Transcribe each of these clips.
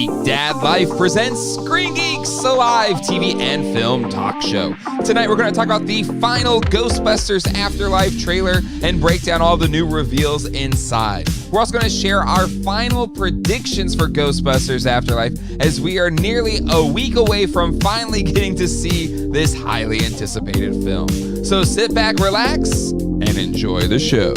Geek Dad Life presents Screen Geeks, a live TV and film talk show. Tonight we're going to talk about the final Ghostbusters Afterlife trailer and break down all the new reveals inside. We're also going to share our final predictions for Ghostbusters Afterlife as we are nearly a week away from finally getting to see this highly anticipated film. So sit back, relax, and enjoy the show.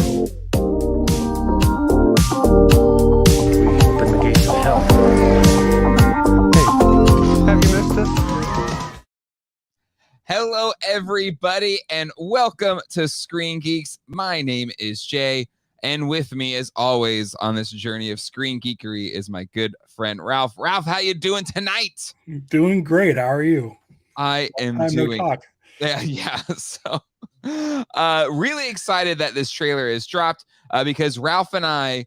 Hello, everybody, and welcome to Screen Geeks. My name is Jay, and with me, as always, on this journey of screen geekery is my good friend Ralph. Ralph, how you doing tonight? Doing great. How are you? I am doing. Yeah. So, really excited that this trailer is dropped because Ralph and I.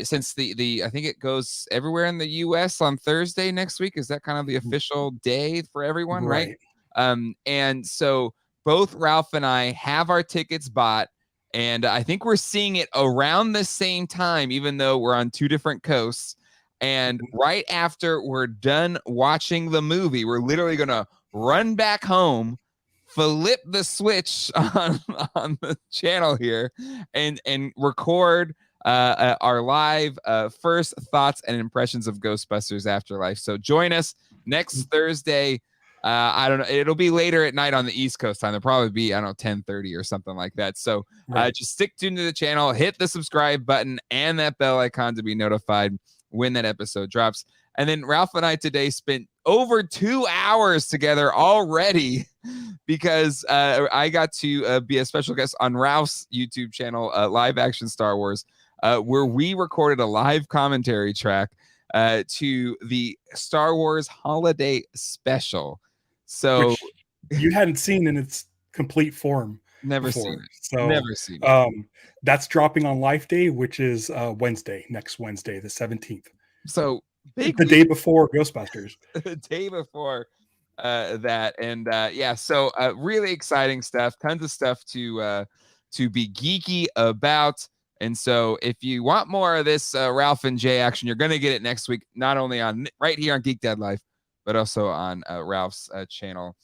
Since the I think it goes everywhere in the U.S. on Thursday next week. Is that kind of the official day for everyone, right? And so both Ralph and I have our tickets bought, and I think we're seeing it around the same time, even though we're on two different coasts. And right after we're done watching the movie, we're literally gonna run back home, flip the switch on the channel here, and record our live first thoughts and impressions of Ghostbusters Afterlife. So join us next Thursday. I don't know. It'll be later at night on the East Coast time. There'll probably be, 10:30 or something like that. So just stick tuned to the channel, hit the subscribe button and that bell icon to be notified when that episode drops. And then Ralph and I today spent over 2 hours together already because I got to be a special guest on Ralph's YouTube channel, Live Action Star Wars, where we recorded a live commentary track to the Star Wars Holiday Special. So which you hadn't seen in its complete form. Never before. seen it. So never seen it. That's dropping on Life Day, which is next Wednesday, the 17th. So the day before Ghostbusters. The day before that. And so really exciting stuff. Tons of stuff to be geeky about. And so if you want more of this Ralph and Jay action, you're going to get it next week, not only on right here on Geek Dad Life, but also on Ralph's channel,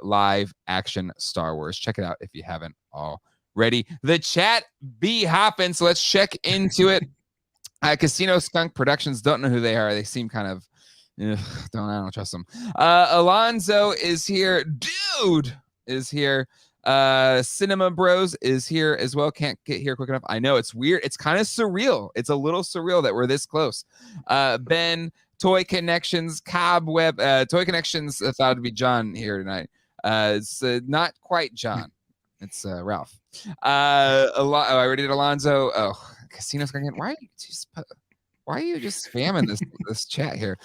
Live Action Star Wars. Check it out if you haven't already. The chat be hopping, so let's check into it. Casino Skunk Productions, don't know who they are. They seem kind of, I don't trust them. Alonzo is here. Dude is here. Cinema Bros is here as well. Can't get here quick enough. I know it's weird. It's kind of surreal. It's a little surreal that we're this close. Ben, Toy Connections, Cobweb, Toy Connections thought it'd be John here tonight. It's not quite John. It's Ralph. I already did Alonzo. Oh, Casino's gonna get. Why are you just spamming this chat here?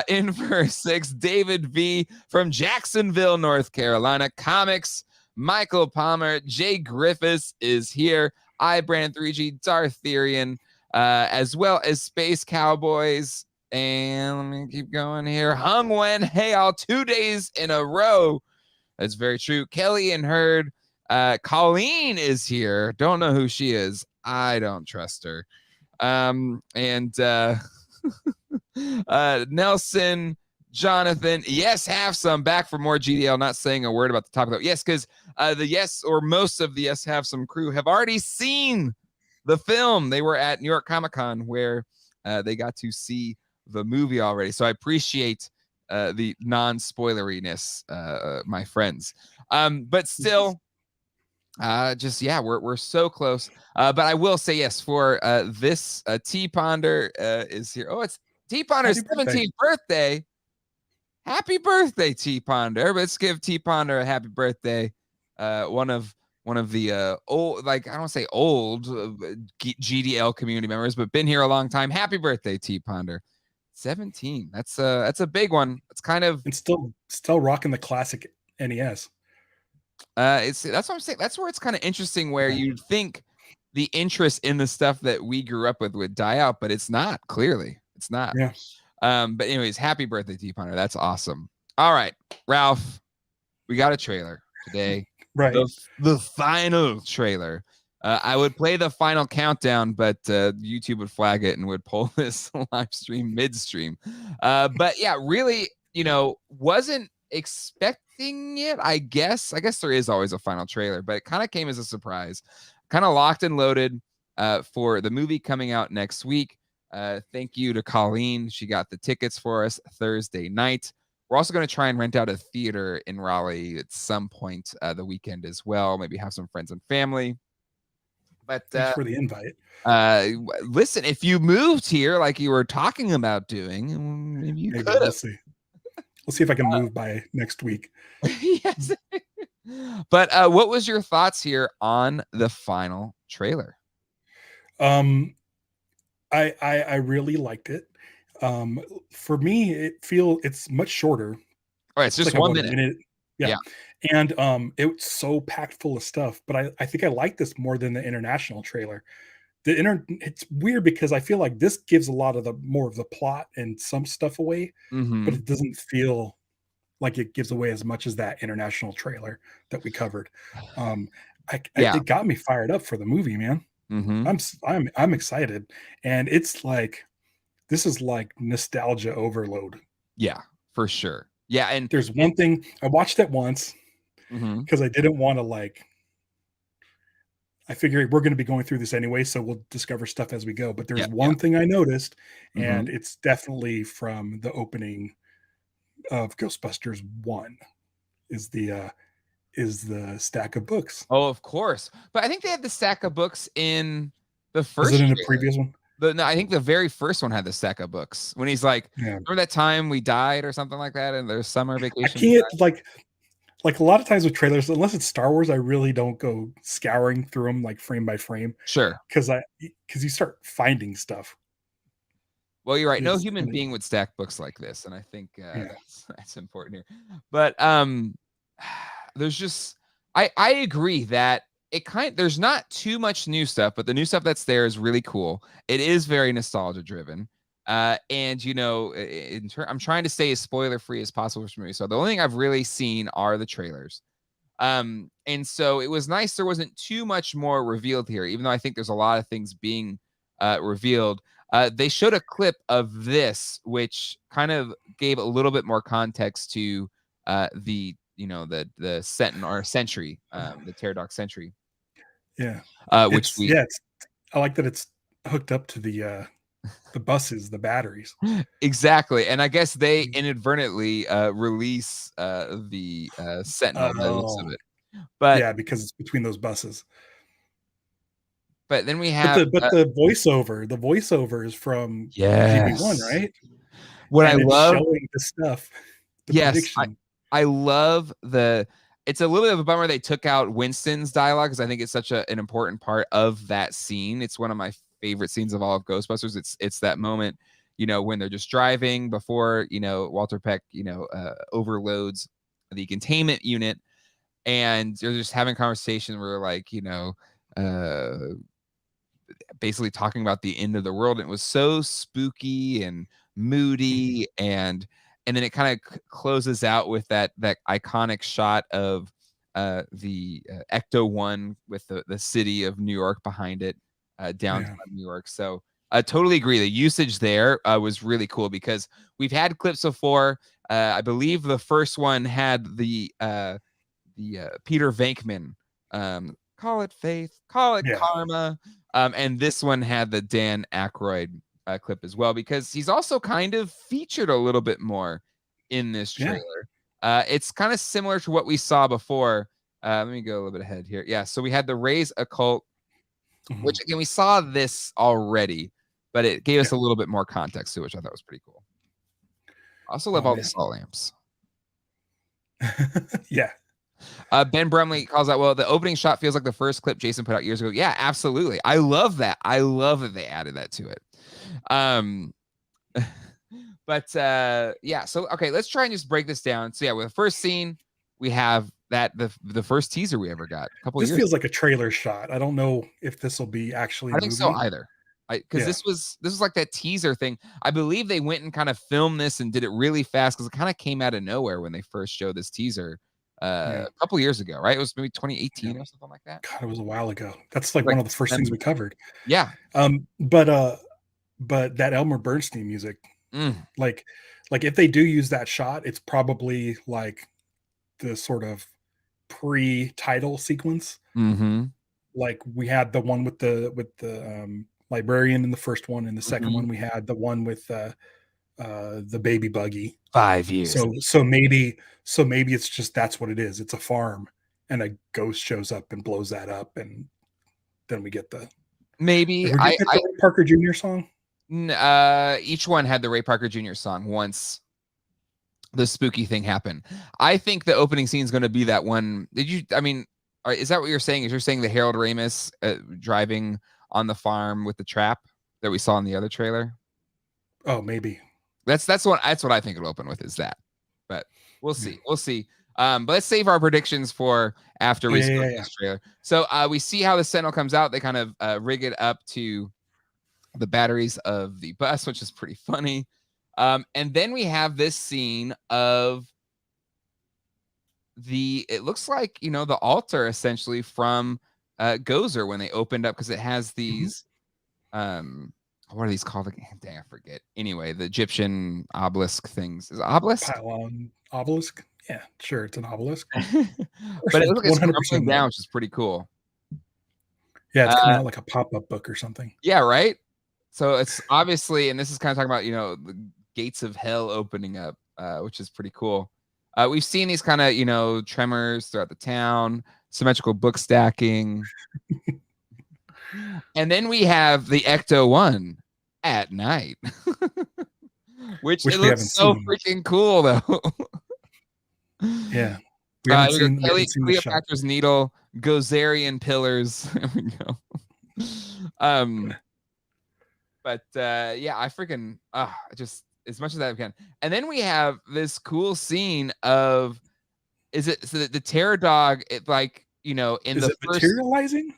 In for 6, David V from Jacksonville, North Carolina. Comics. Michael Palmer, Jay Griffiths is here. Brand 3G, Dartherian, as well as Space Cowboys. And let me keep going here. Hung Wen, hey, all 2 days in a row. That's very true. Kelly and Hurd. Colleen is here. Don't know who she is. I don't trust her. Nelson, Jonathan, yes, have some back for more GDL. Not saying a word about the topic though. Yes, because the Yes or most of the Yes Have Some crew have already seen the film. They were at New York Comic Con where they got to see the movie already. So I appreciate the non-spoileriness, my friends. But still, we're so close. But I will say yes for this T Ponder is here. Oh, it's T Ponder's 17th birthday. Happy birthday, T Ponder. Let's give T Ponder a happy birthday. One of the old, like, I don't want to say old GDL community members, but been here a long time. Happy birthday, T Ponder. 17. That's a big one. It's kind of, it's still rocking the classic NES. That's what I'm saying. That's where it's kind of interesting, where you'd think the interest in the stuff that we grew up with would die out, but it's not. Clearly, it's not. Yeah. But anyways, happy birthday, T Ponder. That's awesome. All right, Ralph, we got a trailer today. Right. The final trailer I would play the final countdown, but YouTube would flag it and would pull this live stream midstream. But yeah, really, wasn't expecting it. I guess there is always a final trailer, but it kind of came as a surprise. Kind of locked and loaded for the movie coming out next week. Thank you to Colleen. She got the tickets for us Thursday night. We're also going to try and rent out a theater in Raleigh at some point the weekend as well. Maybe have some friends and family. But thanks for the invite. Listen, if you moved here like you were talking about doing, maybe you could. We'll see. We'll see if I can move by next week. Yes. But what was your thoughts here on the final trailer? I really liked it. For me, it's much shorter. Oh, it's just like 1 minute. Yeah. And it's so packed full of stuff. But I think I like this more than the international trailer. It's weird because I feel like this gives a lot of more of the plot and some stuff away, but it doesn't feel like it gives away as much as that international trailer that we covered. It got me fired up for the movie, man. I'm excited, and it's like this is like nostalgia overload. Yeah, for sure. Yeah, and there's one thing I watched it once because I didn't want to I figured we're going to be going through this anyway, so we'll discover stuff as we go. But there's one thing I noticed, and it's definitely from the opening of Ghostbusters 1 is the stack of books. Oh, of course. But I think they had the stack of books in the first. Was it in the previous one? No, I think the very first one had the stack of books when he's like, remember that time we died or something like that, and there's summer vacation. I can't like a lot of times with trailers, unless it's Star Wars, I really don't go scouring through them like frame by frame. Sure. Because you start finding stuff. Well, you're right. No human being would stack books like this, and I think that's important here. But there's just I agree that there's not too much new stuff, but the new stuff that's there is really cool. It is very nostalgia driven. And I'm trying to stay as spoiler free as possible for this movie. So the only thing I've really seen are the trailers. And so it was nice there wasn't too much more revealed here, even though I think there's a lot of things being revealed. They showed a clip of this, which kind of gave a little bit more context to the Sentinel or Sentry, the Pterodactyl Sentry. Yeah. I like that it's hooked up to the buses, the batteries. Exactly. And I guess they inadvertently release the Sentinel by the looks of it. But yeah, because it's between those buses. But then we have the voiceover is from GB1, right? What I love showing the stuff. I love it's a little bit of a bummer they took out Winston's dialogue because I think it's such an important part of that scene. It's one of my favorite scenes of all of Ghostbusters. It's that moment, when they're just driving before, Walter Peck, overloads the containment unit, and they're just having a conversation where basically talking about the end of the world. And it was so spooky and moody, and then it kind of closes out with that iconic shot of the Ecto-1 with the city of New York behind it, downtown New York. So I totally agree. The usage there was really cool because we've had clips before. I believe the first one had the Peter Venkman, call it faith, call it karma. And this one had the Dan Aykroyd clip as well, because he's also kind of featured a little bit more in this trailer. It's kind of similar to what we saw before. Let me go a little bit ahead here. Yeah, so we had the Ray's Occult, which again, we saw this already, but it gave us a little bit more context to it, which I thought was pretty cool. I also love all the salt lamps. Ben Brumley calls out, well, the opening shot feels like the first clip Jason put out years ago. Yeah, absolutely. I love that. I love that they added that to it. So okay, let's try and just break this down. So with the first scene, we have that the first teaser we ever got a couple this years feels like a trailer shot. I don't know if this will be actually I think so either. Because this was like that teaser thing. I believe they went and kind of filmed this and did it really fast because it kind of came out of nowhere when they first showed this teaser Yeah. a couple years ago, right? It was maybe 2018 or something like that. God, it was a while ago. That's like Like one of the first things we covered. yeah. But that Elmer Bernstein music, Mm. like if they do use that shot, it's probably like the sort of pre-title sequence. Mm-hmm. Like we had the one with the librarian in the first one, and the second Mm-hmm. one we had the one with the baby buggy. 5 years. So maybe it's just that's what it is. It's a farm, and a ghost shows up and blows that up, and then we get the Maybe we get the Ray Parker Jr. song. Each one had the Ray Parker Jr. song once the spooky thing happened. I think the opening scene is going to be that one. I mean, is that what you're saying? Is you're saying the Harold Ramis driving on the farm with the trap that we saw in the other trailer? Oh, maybe. That's what I think it'll open with, is that. But we'll see. We'll see. But let's save our predictions for after we see this trailer. So we see how the Sentinel comes out. They kind of rig it up to the batteries of the bus, which is pretty funny. And then we have this scene of it looks like, the altar essentially from Gozer when they opened up, because it has these, what are these called? Dang, I forget. Anyway, the Egyptian obelisk things. Is it obelisk? Pylon obelisk? Yeah, sure, it's an obelisk. But it looks like it's crumbling down, which is pretty cool. Yeah, it's coming out like a pop-up book or something. Yeah, right? So it's obviously, and this is kind of talking about, the gates of hell opening up, which is pretty cool. We've seen these kind of, tremors throughout the town, symmetrical book stacking. And then we have the Ecto-1 at night, which it looks so freaking cool, though. Yeah. We haven't seen Cleopatra's Needle, Gozerian Pillars. There we go. But yeah, I freaking just as much as I can. And then we have this cool scene of, is it so that the terror dog, it like, in is the it materializing?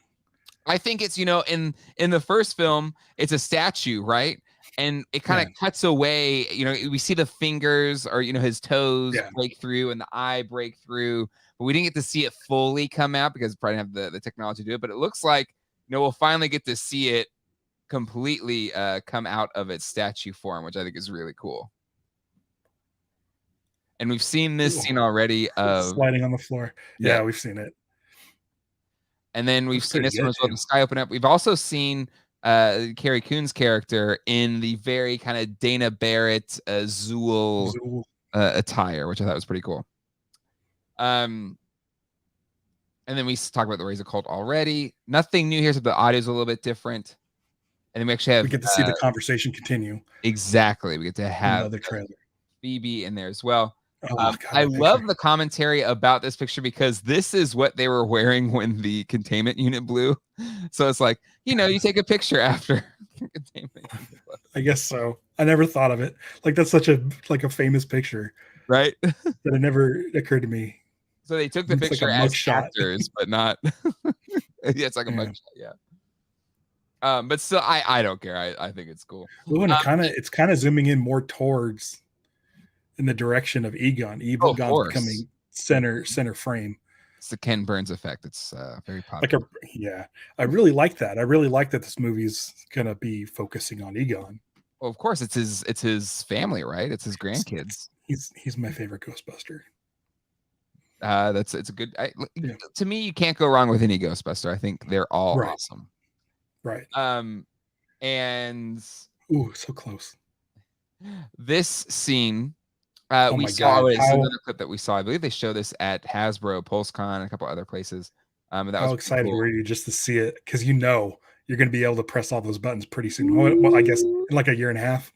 I think it's, in the first film, it's a statue, right? And it kind of cuts away, we see the fingers or, his toes break through and the eye break through, but we didn't get to see it fully come out because we probably didn't have the technology to do it. But it looks like, we'll finally get to see it completely come out of its statue form, which I think is really cool. And we've seen this scene already of sliding on the floor. Yeah, we've seen it. And then we've seen this one as well, the sky open up. We've also seen Carrie Coon's character in the very kind of Dana Barrett Zool attire, which I thought was pretty cool. And then we talk about the Razor Cult already. Nothing new here, so the audio's a little bit different. And then we actually get to see the conversation continue. Exactly. We get to have another trailer. Phoebe in there as well. I love the commentary about this picture because this is what they were wearing when the containment unit blew. So it's like, you take a picture after containment unit blew. I guess so. I never thought of it. Like that's such a famous picture, right? That it never occurred to me. So they took the picture as actors, but not. Yeah, it's like a mugshot. Yeah. But still, I don't care. I think it's cool. Ooh, and it's kind of zooming in more towards in the direction of Egon. Egon's becoming center frame. It's the Ken Burns effect. It's very popular. I really like that. I really like that this movie's gonna be focusing on Egon. Well, of course, it's his family, right? It's his grandkids. He's my favorite Ghostbuster. It's a good. To me, you can't go wrong with any Ghostbuster. I think they're all awesome. Right. And so close. This scene, we saw another clip that we saw. I believe they show this at Hasbro, PulseCon, and a couple other places. How excited were you just to see it? Because you're going to be able to press all those buttons pretty soon. Well, I guess in like a year and a half.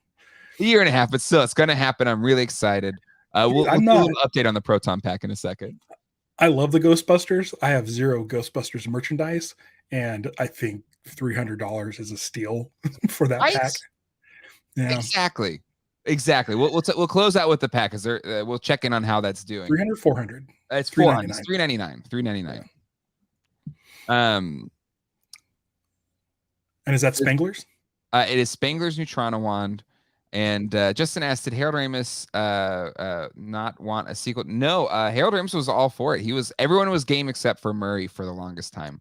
A year and a half, but still, it's going to happen. I'm really excited. We'll do a little update on the Proton Pack in a second. I love the Ghostbusters. I have 0 Ghostbusters merchandise, and I think $300 is a steal for that pack. Yeah, exactly. We'll close out with the pack because we'll check in on how that's doing. 300, 400. It's 400. It's $399. And is that Spangler's? It is Spangler's Neutrona wand. And Justin asked, did Harold Ramis not want a sequel? No, Harold Ramis was all for it. Everyone was game except for Murray for the longest time.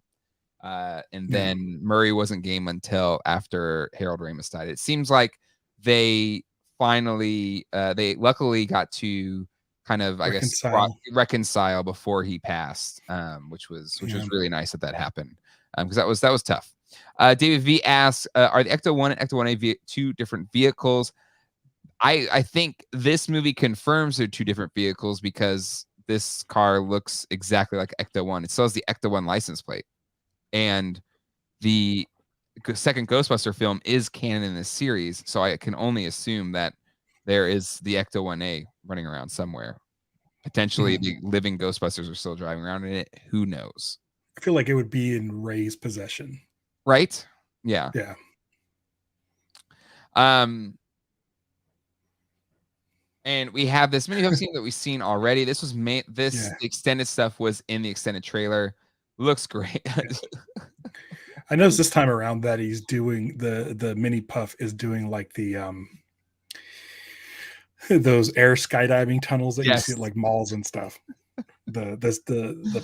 And then Murray wasn't game until after Harold Ramis died. It seems like they finally, they luckily got to kind of, I guess, reconcile before he passed, which was really nice that happened, because that was tough. David V asks, are the Ecto 1 and Ecto 1A two different vehicles? I think this movie confirms they're two different vehicles because this car looks exactly like Ecto 1. It still has the Ecto 1 license plate. And the second Ghostbuster film is canon in this series, so I can only assume that there is the Ecto 1A running around somewhere. Potentially, the living Ghostbusters are still driving around in it. Who knows? I feel like it would be in Ray's possession. Right? Yeah. Yeah. And we have this mini scene that we've seen already. This was extended stuff was in the extended trailer. Looks great. I noticed this time around that he's doing the mini puff is doing like the those air skydiving tunnels that you see at like malls and stuff. The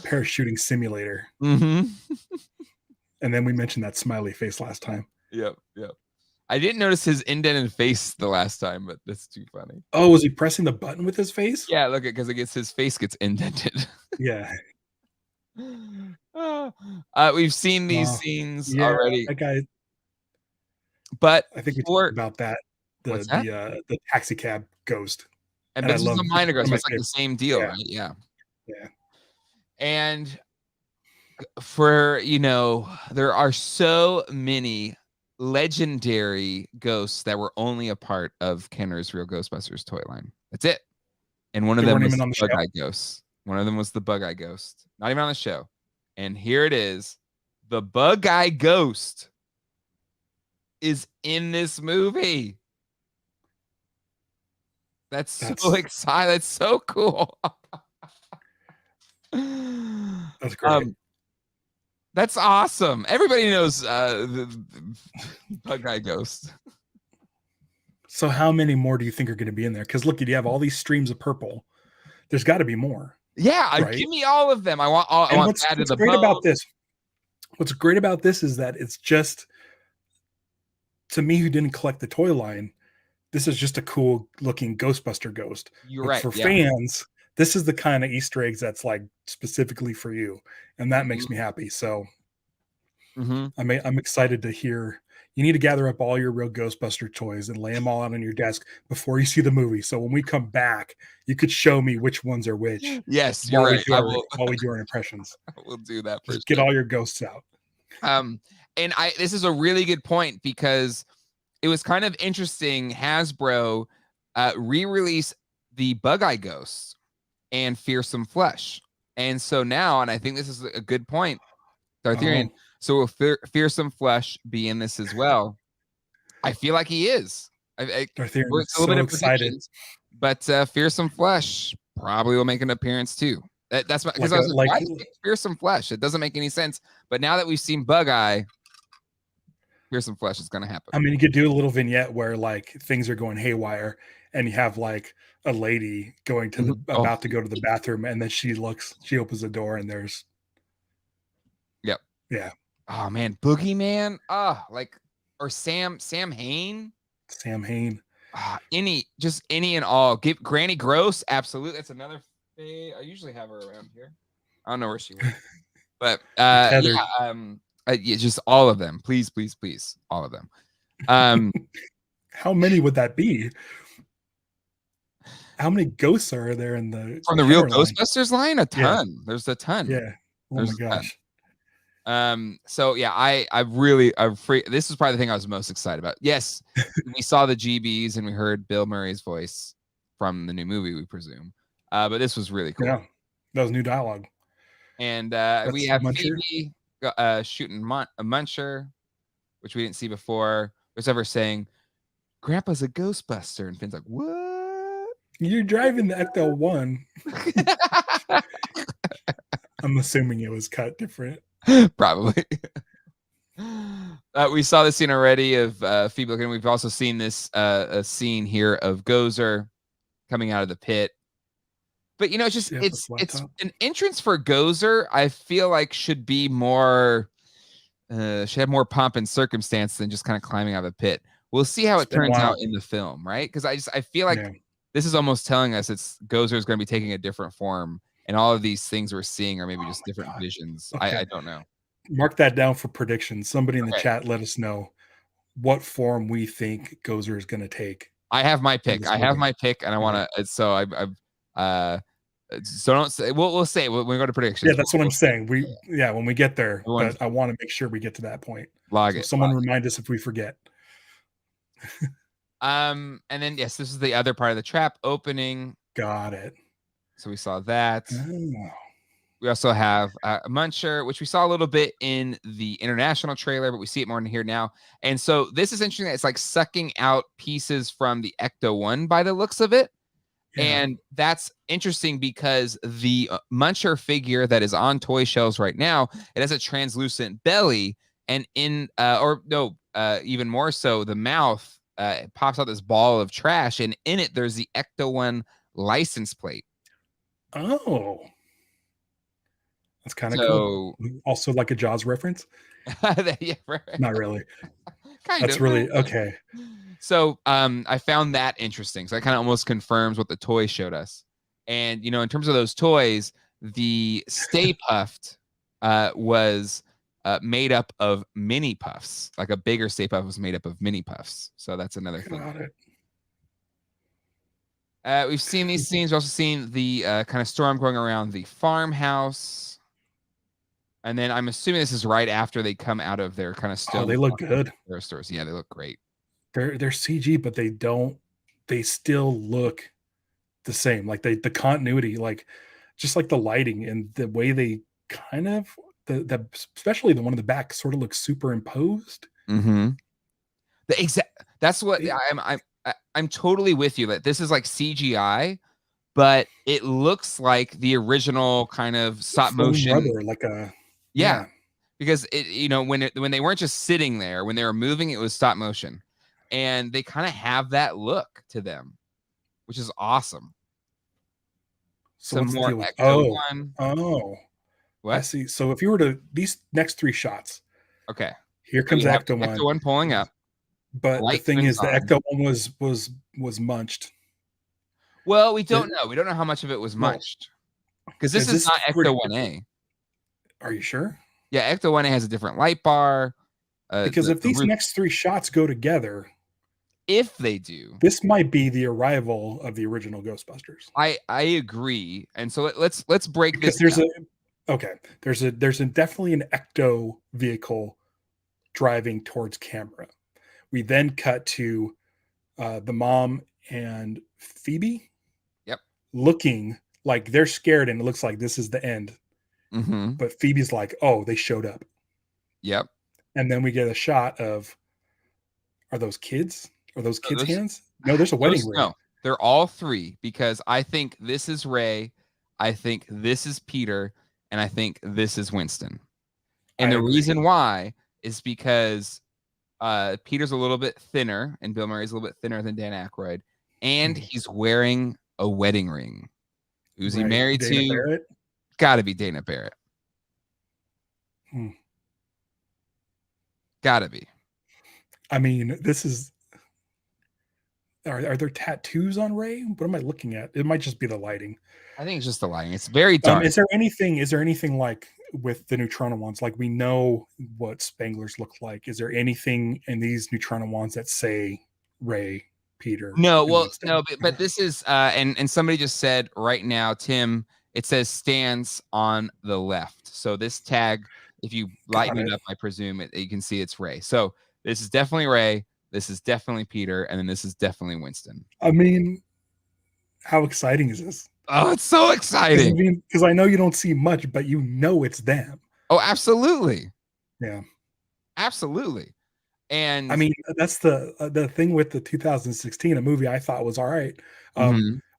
parachuting simulator. Mm-hmm. And then we mentioned that smiley face last time. Yep. I didn't notice his indented face the last time, but that's too funny. Oh, was he pressing the button with his face? Yeah, look, because his face gets indented. Yeah. We've seen these scenes already. That guy. But I think we talked about that. The taxi cab ghost. And this is a minor ghost. It's like the same deal, right? Yeah. Yeah. And for there are so many legendary ghosts that were only a part of Kenner's Real Ghostbusters toy line. That's it. And one of them was the Bug-Eye Ghost. One of them was the Bug-Eye Ghost. Not even on the show. And here it is. The Bug-Eye Ghost is in this movie. That's so exciting. That's so cool. That's great. That's awesome. Everybody knows the Bug-Eye Ghost. So how many more do you think are going to be in there? Because look, you have all these streams of purple. There's got to be more. Yeah, right? Give me all of them. I want all. What's great about this? What's great about this is that it's just, to me, who didn't collect the toy line, this is just a cool looking Ghostbuster ghost. You're right. For fans, this is the kind of Easter eggs that's like specifically for you, and that makes me happy. So I'm excited to hear. You need to gather up all your Real Ghostbuster toys and lay them all out on your desk before you see the movie. So when we come back, you could show me which ones are which. Yes, you're right. While we do our impressions, we'll do that. Just get all your ghosts out. And this is a really good point because it was kind of interesting. Hasbro re-released the Bug-Eye Ghosts and Fearsome Flesh. And so now, and I think this is a good point, Darthurian. So will Fearsome Flesh be in this as well? I feel like he is. Darthurian is a little bit excited, but Fearsome Flesh probably will make an appearance too. That's because I was like, why Fearsome Flesh? It doesn't make any sense. But now that we've seen Bug-Eye, Fearsome Flesh is going to happen. I mean, you could do a little vignette where like things are going haywire, and you have like a lady going to about to go to the bathroom, and then she opens the door, and there's. Yep. Yeah. Oh man, Boogeyman. Or Sam Hain. Sam Hain. Any and all. Give Granny Gross. Absolutely. That's another. I usually have her around here. I don't know where she went, but just all of them. Please, all of them. How many would that be? How many ghosts are there in the from the Real Ghostbusters line? A ton. Yeah. There's a ton. Yeah. Oh my gosh. So yeah, this is probably the thing I was most excited about. Yes, we saw the GBs and we heard Bill Murray's voice from the new movie, we presume. But this was really cool. Yeah, that was new dialogue. And we have Phoebe shooting a Muncher, which we didn't see before. There's ever saying, "Grandpa's a Ghostbuster," and Finn's like, "What? You're driving the Ecto 1." I'm assuming it was cut different. Probably. We saw this scene already of Phoebe looking. We've also seen this a scene here of Gozer coming out of the pit. But you know, it's an entrance for Gozer. I feel like should be more, should have more pomp and circumstance than just kind of climbing out of the pit. We'll see how it turns out in the film, right? Because I feel like this is almost telling us Gozer is going to be taking a different form, and all of these things we're seeing are maybe just different visions. Okay. I don't know. Mark that down for predictions. Somebody in the chat, let us know what form we think Gozer is going to take. I have my pick. I have my pick, and I want to. So so don't say. We'll say when we go to predictions. Yeah, that's what I'm saying. When we get there, but I want to make sure we get to that point. Someone remind us if we forget. And then yes, this is the other part of the trap opening. Got it. So we saw that. Oh. We also have Muncher, which we saw a little bit in the international trailer, but we see it more in here now. And so this is interesting. That it's like sucking out pieces from the Ecto-1 by the looks of it. Yeah. And that's interesting because the Muncher figure that is on toy shelves right now, it has a translucent belly, and even more so, the mouth pops out this ball of trash, and in it there's the Ecto-1 license plate. Oh. That's kind of cool. Also like a Jaws reference? Yeah, right. Not really. That's really okay. So I found that interesting. So that kind of almost confirms what the toy showed us. And you know, in terms of those toys, the Stay Puffed was made up of mini puffs. Like a bigger Stay Puft was made up of mini puffs. So that's another thing. We've seen these scenes. We've also seen the kind of storm going around the farmhouse. And then I'm assuming this is right after they come out of their kind of stone. Oh, they look good. Their stores. Yeah, they look great. They're CG, but they still look the same. Like the continuity, like just like the lighting and the way they kind of especially the one in the back sort of looks superimposed. Mm-hmm. That's what I'm totally with you that this is like CGI, but it looks like the original kind of stop motion rubber, like a yeah. Because it, you know, when they weren't just sitting there, when they were moving, it was stop motion, and they kind of have that look to them, which is awesome. So some more Ecto-1. What? I see. So if you were to these next three shots, okay, here comes Ecto-1. Ecto-1 pulling up, but the thing is, the Ecto-1 was munched. Well, we don't know. We don't know how much of it was munched because this is not Ecto-1A. Are you sure? Yeah, Ecto-1A has a different light bar. Because if these next three shots go together, if they do, this might be the arrival of the original Ghostbusters. I agree, and so let's break this. There's definitely an Ecto vehicle driving towards camera. We then cut to the mom and Phoebe. Yep, looking like they're scared, and it looks like this is the end. Mm-hmm. But Phoebe's like, "Oh, they showed up." Yep. And then we get a shot of, are those kids? Are those kids' hands? No, there's a wedding ring. No, they're all three because I think this is Ray, I think this is Peter, and I think this is Winston. And the reason why is because Peter's a little bit thinner and Bill Murray's a little bit thinner than Dan Aykroyd, and he's wearing a wedding ring. Who's he married to? Barrett? Got to be Dana Barrett. Got to be. I mean, this is. Are there tattoos on Ray? What am I looking at? It might just be the lighting. I think it's just the lighting. It's very dark. Is there anything like with the Neutrona wands? Like we know what Spangler's look like. Is there anything in these Neutrona wands that say Ray, Peter? No, well, no, but this is and somebody just said right now, Tim. It says stands on the left. So this tag, if you lighten it up, I presume you can see it's Ray. So this is definitely Ray. This is definitely Peter. And then this is definitely Winston. I mean, how exciting is this? Oh, it's so exciting. Because I know you don't see much, but you know it's them. Oh, absolutely. Yeah. Absolutely. And I mean, that's the thing with the 2016, a movie I thought was all right.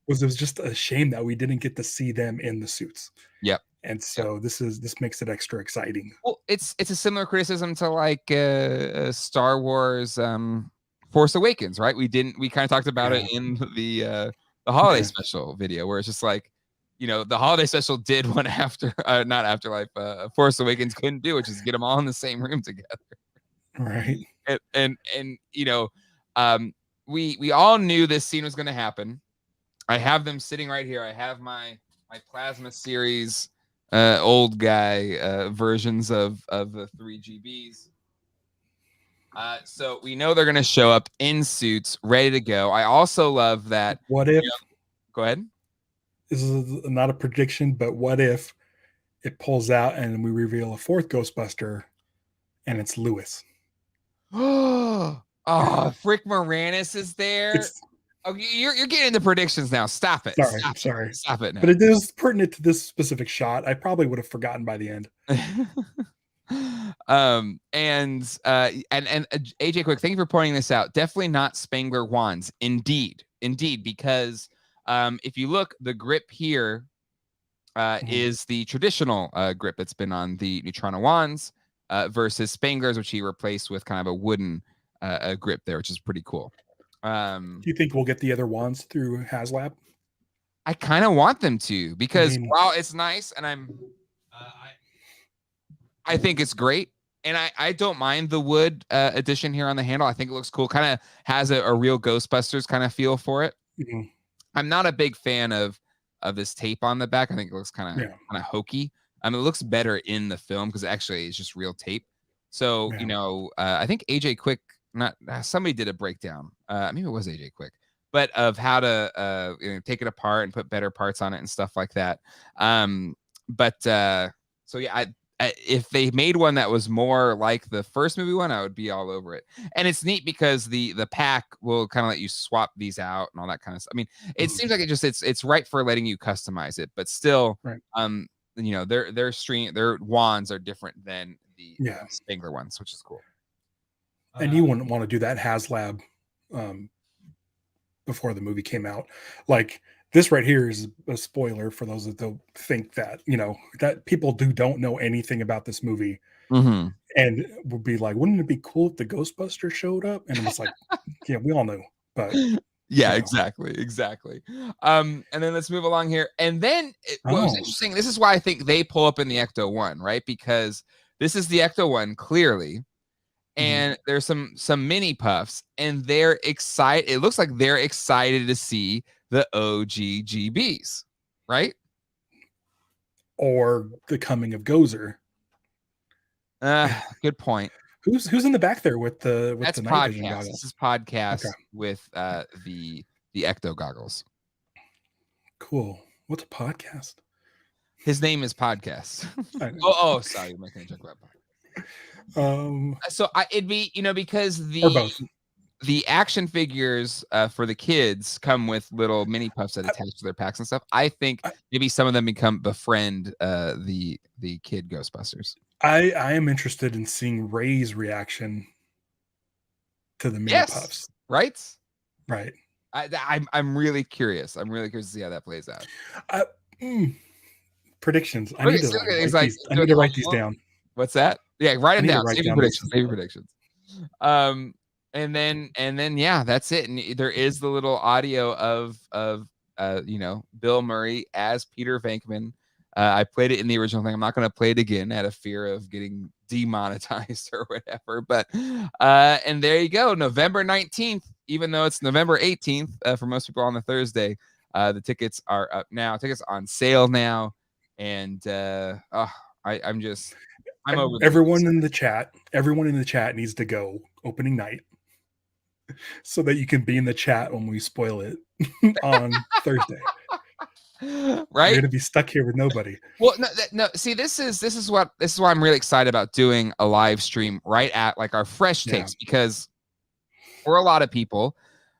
It was just a shame that we didn't get to see them in the suits. Yep. And so this makes it extra exciting. Well, it's a similar criticism to like Star Wars Force Awakens, right? We kind of talked about it in the holiday special video, where it's just like, the holiday special did one after not Afterlife, Force Awakens couldn't do, which is get them all in the same room together. Right. And we all knew this scene was going to happen. I have them sitting right here. I have my plasma series old guy versions of the 3GBs. So we know they're going to show up in suits, ready to go. I also love that. What if? Go ahead. This is not a prediction, but what if it pulls out and we reveal a fourth Ghostbuster, and it's Lewis? Oh, Frick Moranis is there. You're getting into predictions now. Stop it. Sorry. Stop it now. But it is pertinent to this specific shot. I probably would have forgotten by the end. And AJ Quick, thank you for pointing this out. Definitely not Spangler wands. Indeed, because if you look, the grip here is the traditional grip that's been on the Neutrona wands versus Spangler's, which he replaced with kind of a wooden grip there, which is pretty cool. Do you think we'll get the other wands through HasLab? I kind of want them to, because while it's nice and I think it's great, and I don't mind the wood addition here on the handle. I think it looks cool. Kind of has a real Ghostbusters kind of feel for it. Mm-hmm. I'm not a big fan of this tape on the back. I think it looks kind of hokey. I mean, it looks better in the film because actually it's just real tape. So I think AJ Quick, somebody did a breakdown. Maybe it was AJ Quick, but of how to take it apart and put better parts on it and stuff like that. So yeah, if they made one that was more like the first movie one, I would be all over it. And it's neat because the pack will kind of let you swap these out and all that kind of stuff. I mean, it seems like it's right for letting you customize it, but still, their wands are different than the Spangler ones, which is cool. And you wouldn't want to do that HasLab before the movie came out. Like, this right here is a spoiler for those that don't think that, that people don't know anything about this movie. Mm-hmm. And would be like, wouldn't it be cool if the Ghostbusters showed up? And it's like, yeah, we all know. But exactly. And then let's move along here. And then what was interesting, this is why I think they pull up in the Ecto-1, right? Because this is the Ecto-1 clearly. And there's some mini puffs, and they're excited. It looks like they're excited to see the OG GBs, right? Or the coming of Gozer. Good point. Who's in the back there with the That's night vision podcast. goggles? This is podcast with the Ecto goggles. Cool. What's a podcast? His name is Podcast. Sorry, you're making a joke about podcast. So it'd be because the action figures for the kids come with little mini puffs that attach to their packs and stuff. I think maybe some of them befriend the kid Ghostbusters. I am interested in seeing Ray's reaction to the mini puffs. Right. I'm really curious. I'm really curious to see how that plays out. Predictions. I need to write these down. What's that? Yeah, write them down. Save your predictions. And then yeah, that's it. And there is the little audio of Bill Murray as Peter Venkman. I played it in the original thing. I'm not going to play it again out of fear of getting demonetized or whatever. But and there you go, November 19th. Even though it's November 18th for most people on the Thursday, the tickets are up now. Tickets on sale now, and I'm over. Everyone in the chat needs to go opening night, so that you can be in the chat when we spoil it on Thursday. Right, you're gonna be stuck here with nobody. Well, no. See, this is why I'm really excited about doing a live stream right at like our fresh takes, because for a lot of people,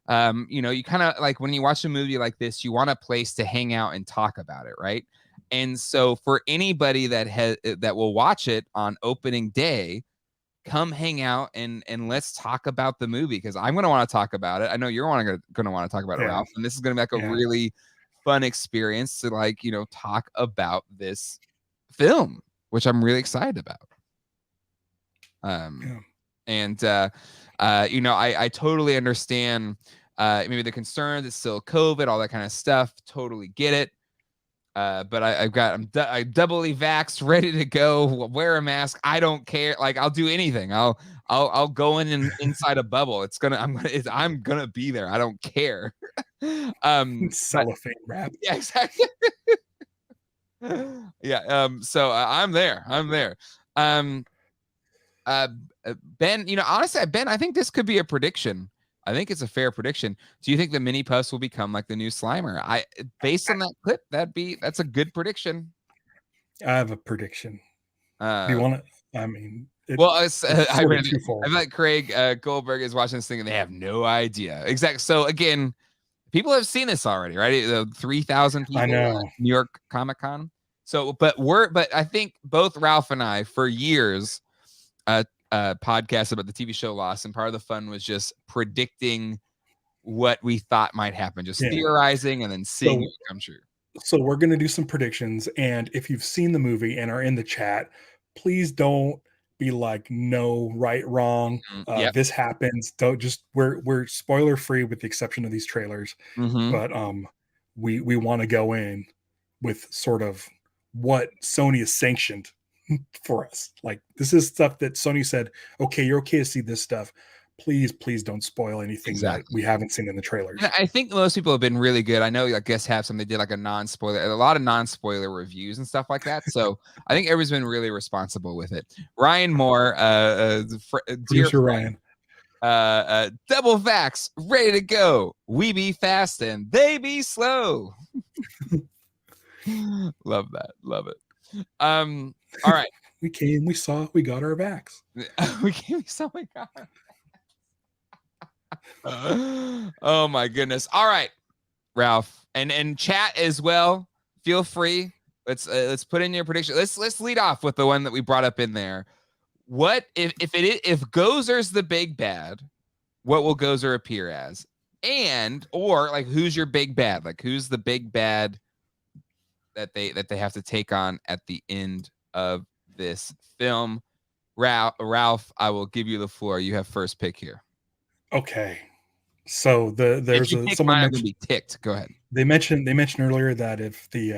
you kind of like when you watch a movie like this, you want a place to hang out and talk about it, right? And so for anybody that will watch it on opening day, come hang out and let's talk about the movie, because I'm going to want to talk about it. I know you're going to want to talk about it, Ralph, and this is going to be like a really fun experience to talk about this film, which I'm really excited about. Yeah. And I totally understand maybe the concerns. It's still COVID, all that kind of stuff. Totally get it. But I'm doubly vaxxed, ready to go. Wear a mask. I don't care. Like, I'll do anything. I'll go inside a bubble. I'm gonna be there. I don't care. Cellophane wrap. Yeah, exactly. Yeah. So I'm there. Ben, honestly, Ben, I think this could be a prediction. I think it's a fair prediction. Do you think the mini puffs will become like the new Slimer? Based on that clip, that's a good prediction. I have a prediction. Do you want to? I mean, I feel like Craig Goldberg is watching this thing and they have no idea. Exactly. So again, people have seen this already, right? The 3,000 people I know. at New York Comic Con. So, but I think both Ralph and I for years podcast about the TV show Lost, and part of the fun was just predicting what we thought might happen, just theorizing and then seeing it come true. So we're going to do some predictions, and if you've seen the movie and are in the chat, please don't be like, no, right, wrong, this happens. Don't just we're spoiler free with the exception of these trailers, but we want to go in with sort of what Sony has sanctioned for us. Like, this is stuff that Sony said, okay, you're okay to see this stuff. Please don't spoil anything that we haven't seen in the trailers. And I think most people have been really good. I know, I guess, have some, they did like a lot of non-spoiler reviews and stuff like that. So I think everyone's been really responsible with it. Ryan Moore, dear Ryan, double vax, ready to go. We be fast and they be slow. Love that. Love it. All right. we came, we saw, we got our vax. we saw, we got our oh my goodness. All right, Ralph, and chat as well. Feel free. Let's put in your prediction. Let's lead off with the one that we brought up in there. What if Gozer's the big bad? What will Gozer appear as? Or like, who's your big bad? Like, who's the big bad that they have to take on at the end of this film? Ralph, I will give you the floor. You have first pick here. Okay. So there's someone mentioned, be ticked. Go ahead. They mentioned earlier that if the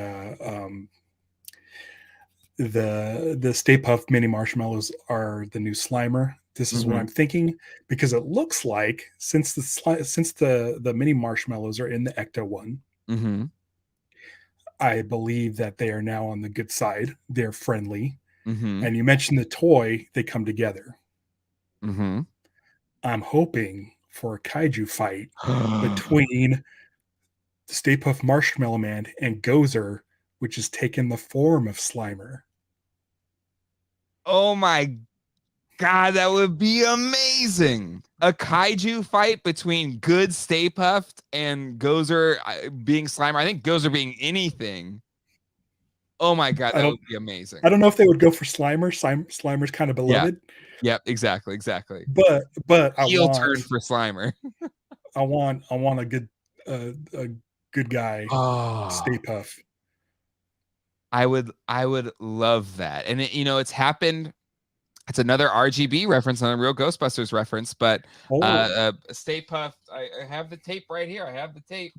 Stay Puft mini marshmallows are the new Slimer, this is what I'm thinking, because it looks like since the mini marshmallows are in the Ecto one, I believe that they are now on the good side. They're friendly, and you mentioned the toy; they come together. I'm hoping for a kaiju fight between the Stay Puft Marshmallow Man and Gozer, which has taken the form of Slimer. Oh my God, that would be amazing. A kaiju fight between good Stay Puft and Gozer being Slimer. I think Gozer being anything. Oh my God, that would be amazing. I don't know if they would go for Slimer. Slimer's kind of beloved. Yep, exactly. But heel turn for Slimer. I want a good guy Stay Puft. I would love that. And it's happened. It's another RGB reference on a real Ghostbusters reference, but Stay Puft. I have the tape right here. I have the tape.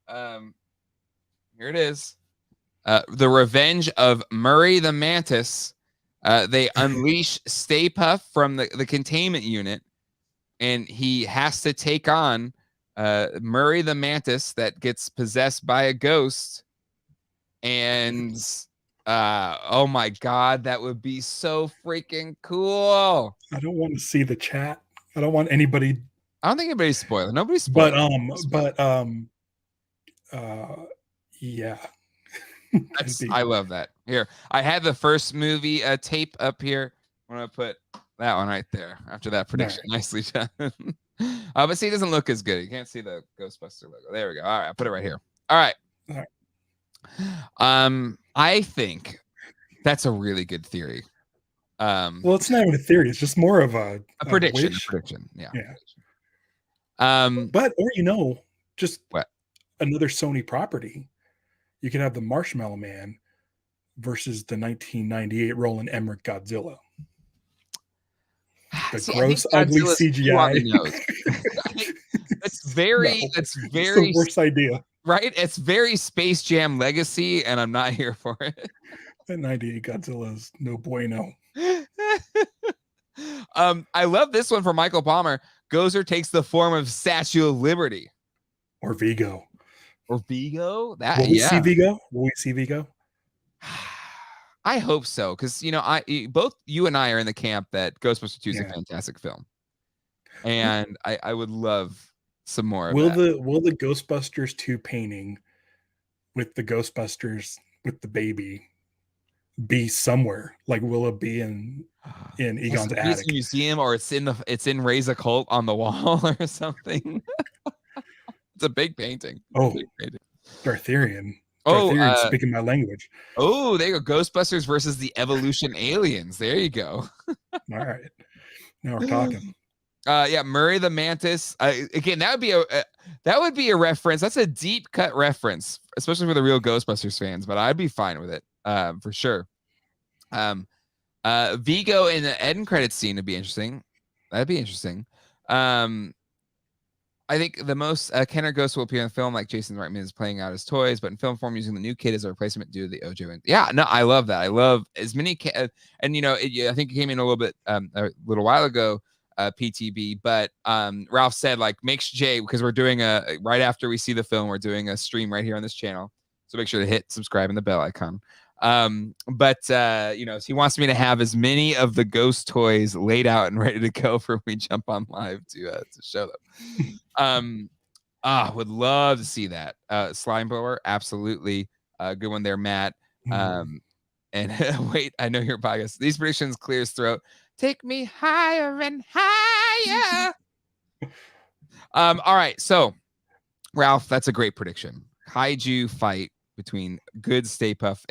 Here it is. The Revenge of Murray the Mantis. They unleash Stay Puft from the containment unit, and he has to take on Murray the Mantis that gets possessed by a ghost. And oh my God, that would be so freaking cool. I don't want to see the chat. I don't want anybody. I don't think anybody's spoiling. Nobody's spoiling. Yeah. I love that. Here, I had the first movie tape up here. I'm gonna put that one right there after that prediction. Right. Nicely done. But see, it doesn't look as good. You can't see the Ghostbuster logo. There we go. All right, I put it right here. All right. I think that's a really good theory. Well, it's not even a theory. It's just more of a prediction. Wish. A prediction. Yeah. But just what? Another Sony property. You could have the Marshmallow Man versus the 1998 Roland Emmerich Godzilla. The See, I think gross, ugly Godzilla's too on the CGI. nose. I think that's very, No, that's it's the very worst idea. right. It's very Space Jam legacy, and I'm not here for it. That 98 Godzilla is no bueno. I love this one from Michael Palmer. Gozer takes the form of Statue of Liberty Or Vigo. or Vigo. That Will we see Vigo? Will we see Vigo? I hope so, because both you and I are in the camp that Ghostbusters 2 is a fantastic film, and I would love some more of that. Will the Ghostbusters 2 painting with the Ghostbusters with the baby be somewhere? Like, will it be in Egon's attic museum, or it's in Ray's Occult on the wall or something? It's a big painting. Big painting. Dartharian speaking my language. Oh, there you go. Ghostbusters versus the Evolution Aliens. There you go. All right, now we're talking. Murray the Mantis. Again, that would be a reference. That's a deep cut reference, especially for the real Ghostbusters fans. But I'd be fine with it, for sure. Vigo in the end credits scene would be interesting. That'd be interesting. I think the most Kenner Ghost will appear in the film, like Jason Reitman is playing out his toys, but in film form using the new kid as a replacement due to the OJ one. Yeah, no, I love that. I love as many, and I think it came in a little bit a little while ago, PTB, but Ralph said like make Jay, because we're doing right after we see the film, we're doing a stream right here on this channel, so make sure to hit subscribe and the bell icon. But he wants me to have as many of the ghost toys laid out and ready to go for when we jump on live to show them. Would love to see that. Slime blower, absolutely. Good one there, Matt. And wait, I know your bias. These predictions clear his throat. Take me higher and higher. All right, so Ralph, that's a great prediction. Kaiju fight between good Stay Puft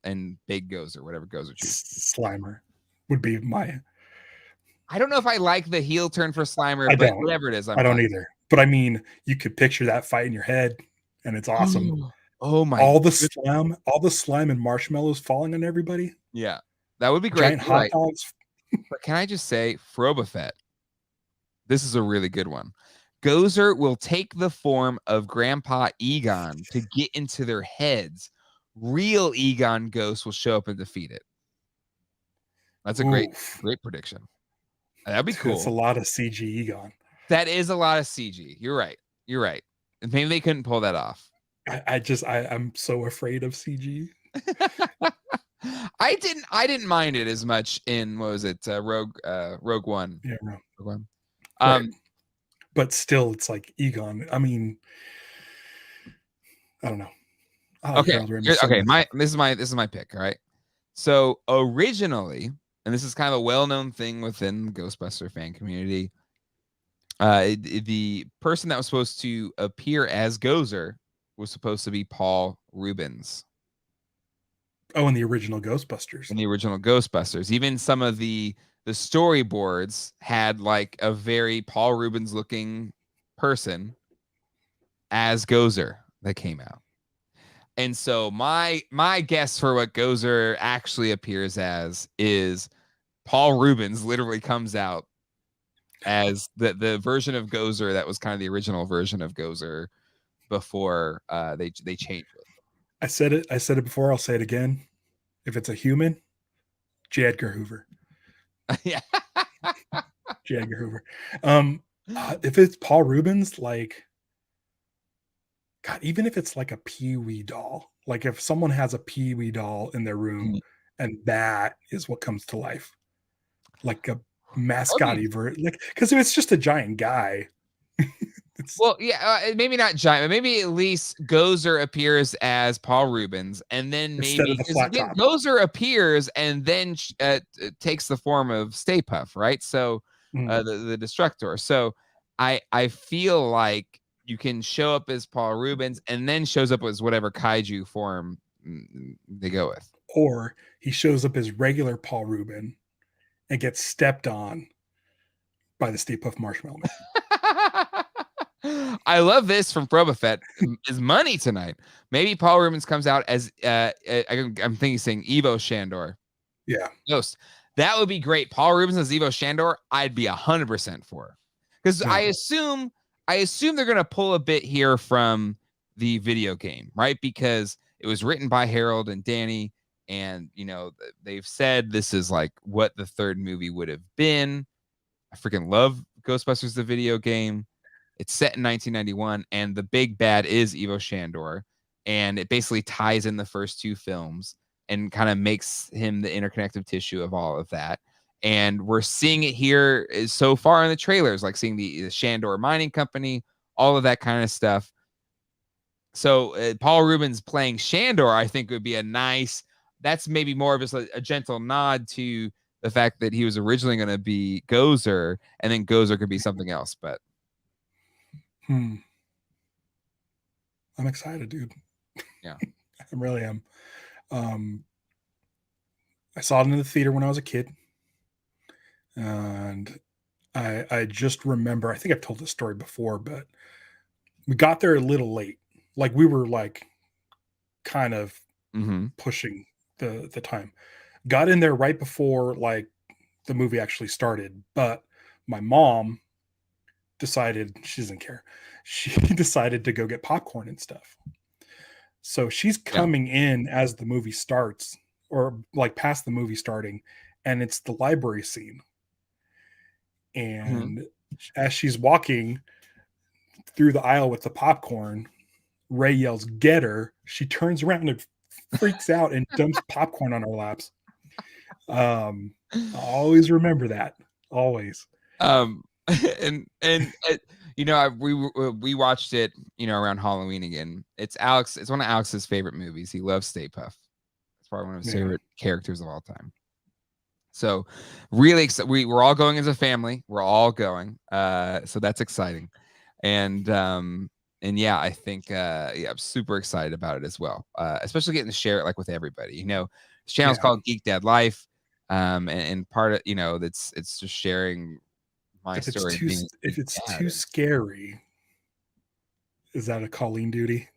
and Big Gozer, whatever Gozer chooses. Slimer would be my. I don't know if I like the heel turn for Slimer, but whatever it is, I don't either. But I mean, you could picture that fight in your head, and it's awesome. Oh my! All the slime and marshmallows falling on everybody. Yeah, that would be great. Giant hot dogs. But can I just say, Frobofet? This is a really good one. Gozer will take the form of Grandpa Egon to get into their heads. Real Egon Ghost will show up and defeat it. That's a great prediction. That'd be cool. That's a lot of CG Egon. That is a lot of CG. You're right. And maybe they couldn't pull that off. I'm so afraid of CG. I didn't mind it as much in Rogue One. Yeah, Rogue One. Right. But still, it's like Egon. I mean, I don't know. Okay. This is my pick. All right. So originally, and this is kind of a well-known thing within the Ghostbuster fan community, the person that was supposed to appear as Gozer was supposed to be Paul Rubens. Oh, in the original Ghostbusters. Even some of the storyboards had like a very Paul Rubens looking person as Gozer that came out. And so my guess for what Gozer actually appears as is Paul Rubens literally comes out as the version of Gozer that was kind of the original version of Gozer before they changed it. I said it before, I'll say it again. If it's a human, J. Edgar Hoover. Yeah. J. Edgar Hoover. If it's Paul Rubens, like, God, even if it's like a Pee-wee doll, like if someone has a Pee-wee doll in their room and that is what comes to life, like a mascot-y version, like, because if it's just a giant guy. Well, yeah, maybe not giant, but maybe at least Gozer appears as Paul Rubens, and then maybe Gozer appears and then takes the form of Stay Puft, right? So the Destructor. So I feel like you can show up as Paul Rubens and then shows up as whatever kaiju form they go with, or he shows up as regular Paul Rubin and gets stepped on by the Stay Puft Marshmallow Man. I love this from Probafet. Is money tonight? Maybe Paul Rubens comes out as I'm thinking saying Evo Shandor. Yeah. Ghost. That would be great. Paul Rubens as Evo Shandor, I'd be 100% for. Because Yeah. I assume they're gonna pull a bit here from the video game, right? Because it was written by Harold and Danny, and they've said this is like what the third movie would have been. I freaking love Ghostbusters the video game. It's set in 1991, and the big bad is Evo Shandor, and it basically ties in the first two films and kind of makes him the interconnective tissue of all of that. And we're seeing it here so far in the trailers, like seeing the Shandor Mining Company, all of that kind of stuff. So Paul Rubens playing Shandor, I think, would be a nice. That's maybe more of just a gentle nod to the fact that he was originally going to be Gozer, and then Gozer could be something else. But I'm excited, dude. Yeah. I really am. I saw it in the theater when I was a kid, and I just remember, I think I've told this story before, but we got there a little late. Like, we were like kind of pushing the time. Got in there right before like the movie actually started, but my mom decided she doesn't care. She decided to go get popcorn and stuff. So she's coming in as the movie starts, or like past the movie starting, and it's the library scene. And as she's walking through the aisle with the popcorn, Ray yells, "Get her!" She turns around and freaks out and dumps popcorn on our laps. I always remember that. Always. And we watched it, around Halloween again. It's one of Alex's favorite movies. He loves Stay Puft. It's probably one of his favorite characters of all time. So really excited. We're all going as a family. We're all going. So that's exciting. And yeah, I think I'm super excited about it as well. Especially getting to share it like with everybody. This channel's called Geek Dad Life. And part of it's just sharing my story. If it's too scary, is that a Colleen duty?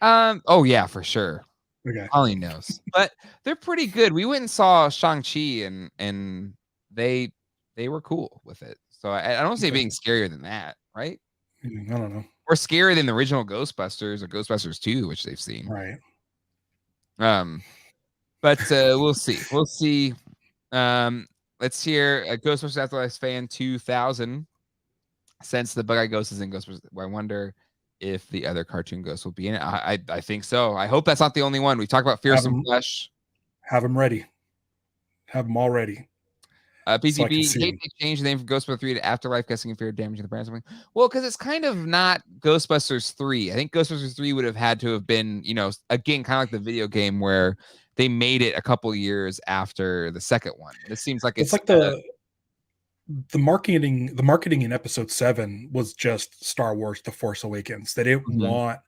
Oh yeah, for sure. Okay. Colleen knows. But they're pretty good. We went and saw Shang-Chi and they were cool with it. So I don't say being scarier than that, right? I don't know. Or scarier than the original Ghostbusters or Ghostbusters 2, which they've seen. Right. But we'll see. We'll see. Let's hear a Ghostbusters Afterlife fan 2000. Since the Bug-Eyed Ghost is in Ghostbusters, I wonder if the other cartoon ghosts will be in it. I think so. I hope that's not the only one. We talked about Fearsome Flesh. Have them ready. Have them all ready. PTB, hate they changed the name from Ghostbusters 3 to Afterlife, guessing in fear of damaging the brand. Something. Well, because it's kind of not Ghostbusters 3. I think Ghostbusters 3 would have had to have been, again, kind of like the video game where they made it a couple years after the second one. This seems like it's like the marketing in episode 7 was just Star Wars The Force Awakens. They didn't want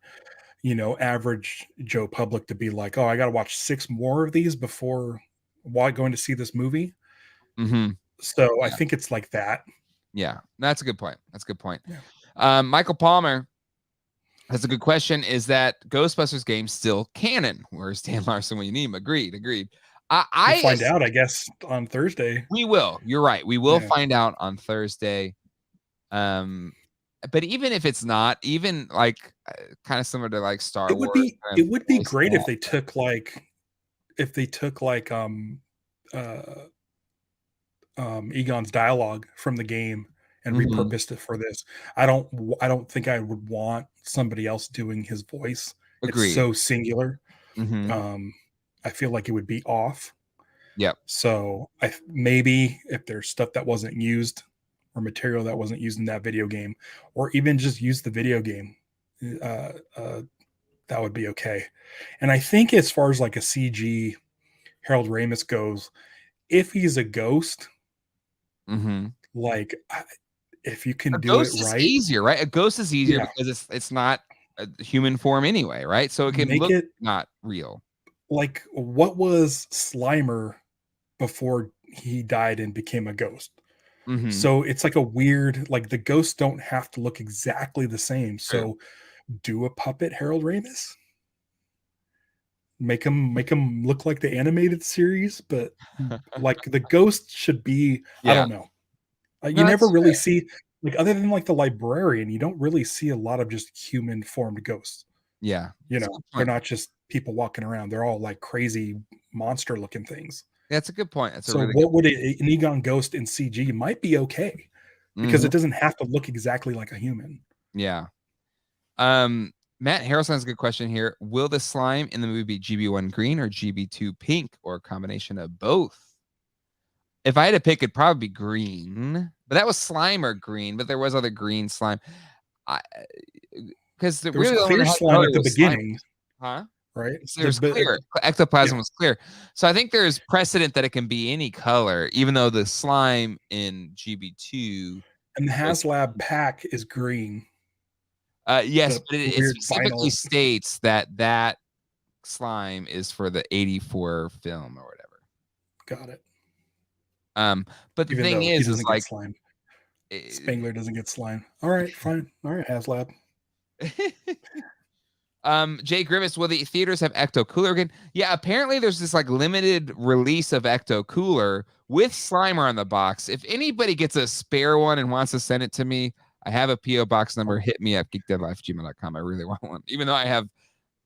average Joe public to be like, oh, I gotta watch 6 more of these before going to see this movie. So I think it's like that. Yeah, that's a good point. Michael Palmer has a good question. Is that Ghostbusters game still canon? Where's Dan Larson when you need him? Agreed. We'll find out, I guess, on Thursday. We will. You're right. We will find out on Thursday. But even if it's not, even like kind of similar to like Star Wars, it would be great if they took Egon's dialogue from the game and repurposed it for this. I don't think I would want somebody else doing his voice. Agreed. It's so singular. I feel like it would be off. Yep. So maybe if there's stuff that wasn't used or material that wasn't used in that video game, or even just use the video game, that would be okay. And I think as far as like a CG Harold Ramis goes, if he's a ghost, like if you can do it right, easier, right? A ghost is easier because it's not a human form anyway, right? So it can look not real. Like, what was Slimer before he died and became a ghost? So it's like a weird, like the ghosts don't have to look exactly the same. True. So do a puppet Harold Ramis. Make him look like the animated series, but like the ghost should be, I Yeah. don't know. You No, never that's really fair. see, like, other than like the librarian, you don't really see a lot of just human formed ghosts. Yeah. You That's a know, good they're point. not just people walking around. They're all like crazy monster looking things. That's a good point. That's a So really good what would an Egon ghost in CG might be okay because Mhm. it doesn't have to look exactly like a human. Yeah. Matt Harrelson has a good question here. Will the slime in the movie be GB1 green or GB2 pink or a combination of both? If I had to pick, it'd probably be green. But that was slime or green, but there was other green slime. I because There was really the only one clear that had slime color at the was slime. beginning, Huh? right? There's clear. Yeah, Ectoplasm was clear. So I think there's precedent that it can be any color, even though the slime in GB2 and the was HasLab pack is green. yes, The but it weird specifically vinyl. states that that slime is for the 84 film or whatever. Got it. But the Even thing though he is doesn't get like slime. eh, Spangler doesn't get slime. All right, fine. All right, HasLab. Jay Grimace, will the theaters have Ecto Cooler again? Yeah, apparently there's this like limited release of Ecto Cooler with Slimer on the box. If anybody gets a spare one and wants to send it to me, I have a PO box number. Hit me up, geekdeadlife@gmail.com. I really want one, even though I have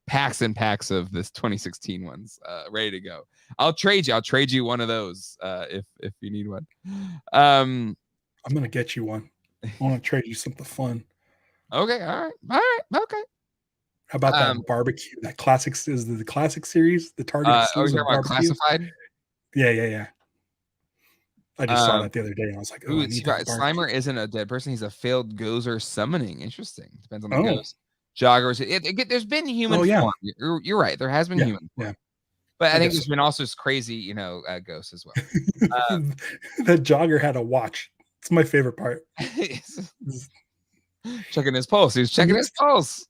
packs and packs of this 2016 ones ready to go. I'll trade you one of those if you need one. I'm gonna get you one. I want to trade you something fun. Okay, all right, okay. How about that barbecue? That classics is the classic series, the Target Are you talking exclusive about barbecue. classified? Yeah. I just saw Um, that the other day, and I was like, "Oh, ooh, I need that barbecue." Slimer isn't a dead person. He's a failed gozer summoning. Interesting. Depends on the Oh, ghost. Joggers. There's been human oh yeah, form. You're right. There has been yeah, human form. yeah. But I I think guess there's so. been also this crazy, ghosts as well. Uh, That jogger had a watch. It's my favorite part. checking his pulse. He was checking his pulse.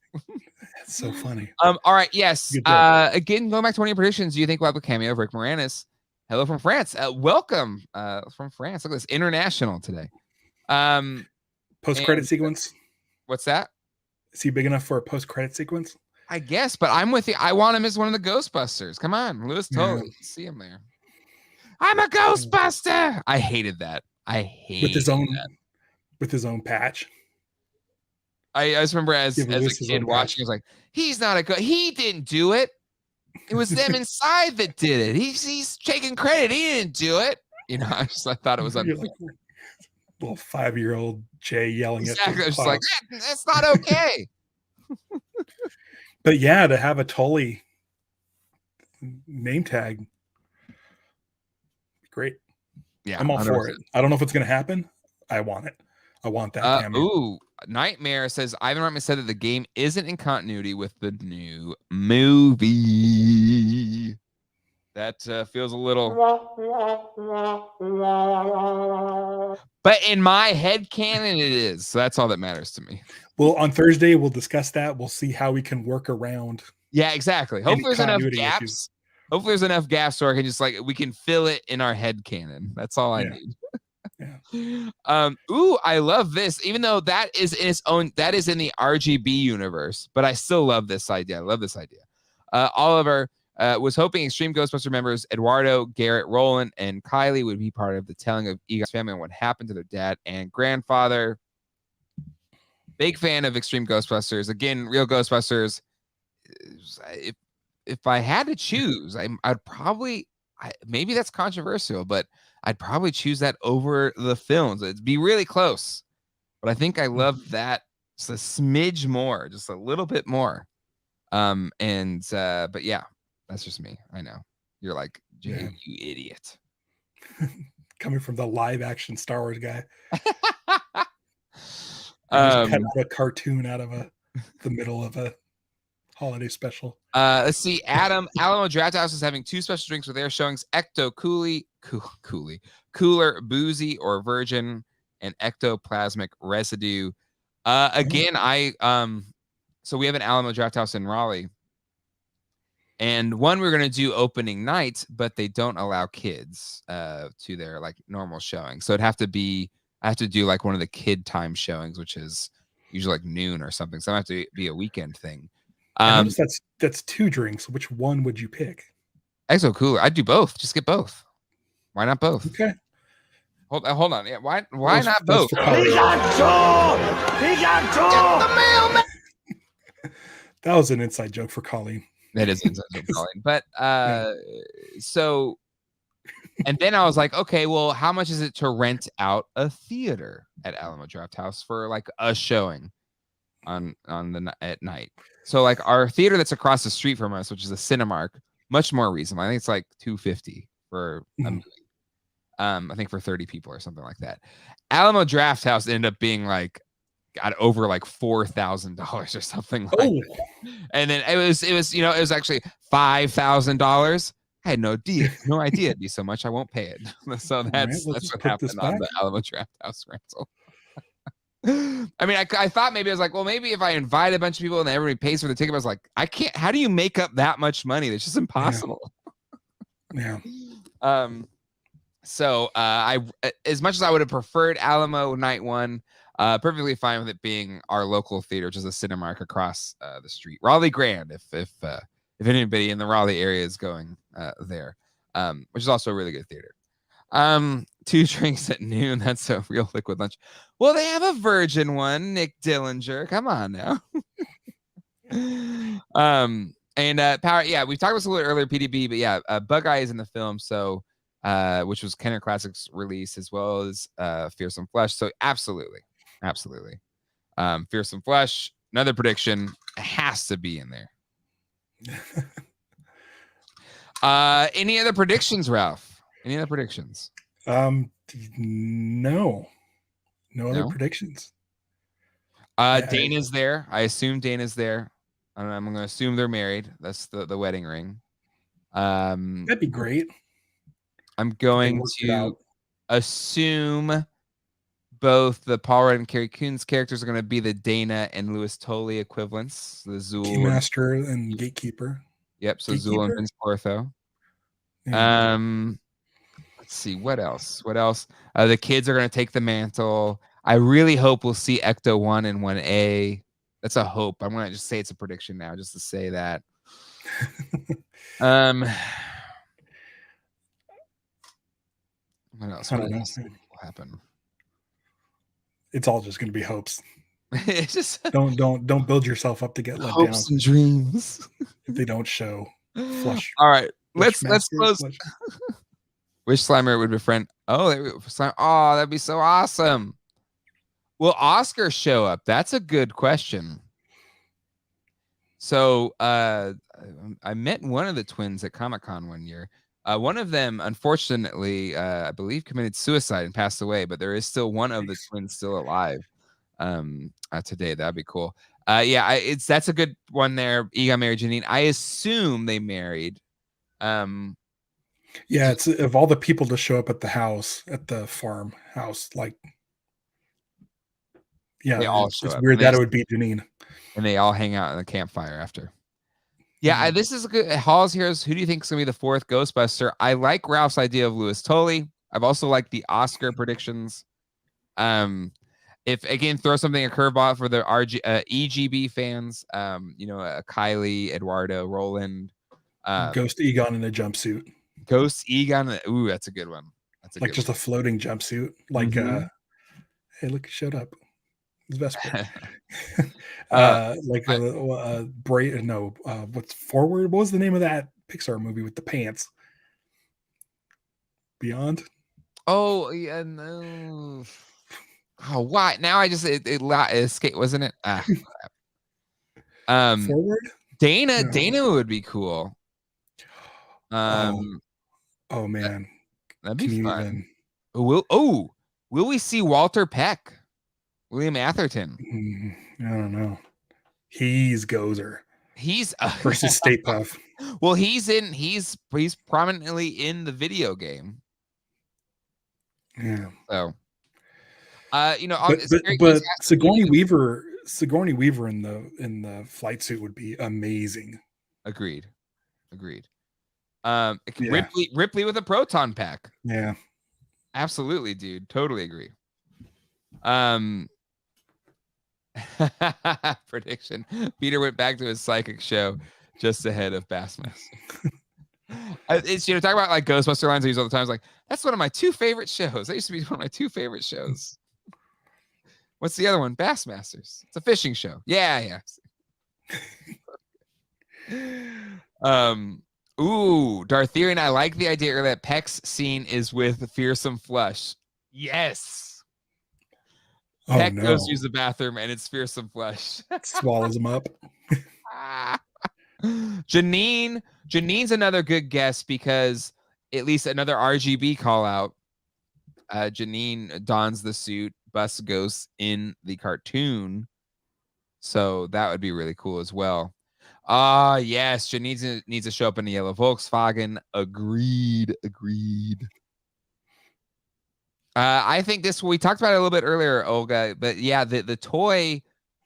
That's so funny. All right. Yes. Good joke. Again, going back to one of your predictions, do you think we'll have a cameo of Rick Moranis? Hello from France. Welcome from France. Look at this international today. Post credit sequence. What's that? Is he big enough for a post credit sequence? I guess, but I'm with you. I want him as one of the Ghostbusters. Come on, Louis Yeah. Tully. See him there. I'm a Ghostbuster. I hated that. I hated with his own patch. I just remember as Give a Lewis his kid own watching, patch. I was like, he's not a he didn't do it. It was them inside that did it. He's taking credit. He didn't do it. I thought it was unfair. Like, little 5-year-old Jay yelling Exactly. at I was just like, the that's not okay. But yeah, to have a Tully name tag, great. Yeah, I'm all 100%. for it. I don't know if it's going to happen. I want it. I want that cameo. Ooh, Nightmare says Ivan Reitman said that the game isn't in continuity with the new movie. That feels a little. But in my head canon, it is. So that's all that matters to me. Well, on Thursday, we'll discuss that. We'll see how we can work around. Yeah, exactly. Hopefully there's enough gaps. Issues. Hopefully there's enough gaps so I can just we can fill it in our head canon. That's all I need. Yeah. Ooh, I love this. Even though that is in its own, that is in the RGB universe, but I still love this idea. I love this idea. Oliver was hoping Extreme Ghostbuster members Eduardo, Garrett, Roland, and Kylie would be part of the telling of Egon's family and what happened to their dad and grandfather. Big fan of Extreme Ghostbusters. Again, real Ghostbusters. If I had to choose, I'd probably, maybe that's controversial, but I'd probably choose that over the films. It'd be really close, but I think I love that just a smidge more, just a little bit more. But yeah, that's just me. I know you're like, Jay, you idiot. Coming from the live action Star Wars guy. Cut out a cartoon out of the middle of a holiday special. Let's see. Alamo Draft House is having 2 special drinks with their showings: Ecto Cooler Boozy or Virgin, and Ectoplasmic Residue. Again, so we have an Alamo Draft House in Raleigh, and we're gonna do opening night, but they don't allow kids to their normal showing, so it'd have to be I have to do like one of the kid time showings, which is usually like noon or something. So I have to be a weekend thing. I noticed that's 2 drinks. Which one would you pick? Exo cooler. I'd do both. Just get both. Why not both? Okay. Hold on. Yeah, why not That's both? for Colleen. He got 2! He got 2! The mailman. That was an inside joke for Colleen. That is inside joke, Colleen. But so, and then I was like, okay, well, how much is it to rent out a theater at Alamo Drafthouse for like a showing at night? So like our theater that's across the street from us, which is a Cinemark, much more reasonable. I think it's like $250 for a movie. I think for 30 people or something like that. Alamo Drafthouse ended up being like got over like $4,000 or something like that. And then it was it was actually $5,000. I had no idea it'd be so much. I won't pay it. So that's what happened on the Alamo Drafthouse rental. I mean, I thought maybe I was like, well, maybe if I invite a bunch of people and everybody pays for the ticket, I was like, I can't. How do you make up that much money? It's just impossible. Yeah. So I, as much as I would have preferred Alamo night one, perfectly fine with it being our local theater, which is a Cinemark across the street, Raleigh Grand. If anybody in the Raleigh area is going there, which is also a really good theater. 2 drinks at noon. That's a real liquid lunch. Well, they have a virgin one, Nick Dillinger. Come on now. And Power. Yeah, we talked about this a little earlier, PDB, but yeah, Bug Eye is in the film, so which was Kenner Classics release as well as Fearsome Flesh. So absolutely. Fearsome Flesh, another prediction, has to be in there. Any other predictions, Ralph? Any other predictions? No other predictions. Dana's there. I assume Dana's there. I'm going to assume they're married. That's the wedding ring. That'd be great. I'm going to assume both the Paul Rudd and Carrie Coon's characters are going to be the Dana and Louis Tolley equivalents, the Zool Keymaster and Gatekeeper. Yep, so Zool and Vince Clortho. Yeah. Let's see, what else? The kids are going to take the mantle. I really hope we'll see Ecto 1 and 1A. That's a hope. I'm going to just say it's a prediction now, just to say that. What else? What else will happen? It's all just going to be hopes. It's just don't build yourself up to get let hopes down. And dreams. If they don't show flush. All right, let's close. Which Slimer would befriend? Oh, that'd be so awesome. Will Oscar show up? That's a good question. So I met one of the twins at Comic-Con one year. One of them, unfortunately, I believe committed suicide and passed away, but there is still one of the twins still alive today. That'd be cool. That's a good one there. Egon married Janine. I assume they married. It's of all the people to show up at the house, at the farmhouse, like, they all show it's up. weird that it would be Janine. And they all hang out in the campfire after. Yeah, this is a good. Hall's Heroes. Who do you think is going to be the 4th Ghostbuster? I like Ralph's idea of Louis Tolley. I've also liked the Oscar predictions. If again, throw something a curveball for the EGB fans. Kylie, Eduardo, Roland, Ghost Egon in a jumpsuit. Ghost Egon. Ooh, that's a good one. That's like just a floating jumpsuit. Like, hey, look, it showed up. It's Vesper. What's Forward? What was the name of that Pixar movie with the pants? Beyond. Oh yeah, no. Oh, why? Now I just it escaped, wasn't it? Forward. Dana would be cool. Oh man, that'd be fun. Will we see Walter Peck? William Atherton? I don't know. He's Gozer. He's versus Stay Puff. Well, he's prominently in the video game. Yeah. So, but Sigourney Weaver in the flight suit would be amazing. Agreed. Ripley with a proton pack. Yeah. Absolutely, dude. Totally agree. Prediction: Peter went back to his psychic show just ahead of Bassmaster. It's talk about like Ghostbuster lines I use all the time. It's like, that's one of my 2 favorite shows. That used to be one of my 2 favorite shows. What's the other one? Bassmasters. It's a fishing show. Yeah. Ooh, Dartherian, I like the idea that Peck's scene is with Fearsome Flush. Yes. Oh, Peck no. goes to use the bathroom and it's Fearsome Flush. Swallows him up. Janine's another good guess because at least another RGB call out. Janine dons the suit, busts ghosts in the cartoon. So that would be really cool as well. Yes, Janine needs to show up in the yellow Volkswagen. Agreed. I think we talked about it a little bit earlier, Olga, but yeah, the toy,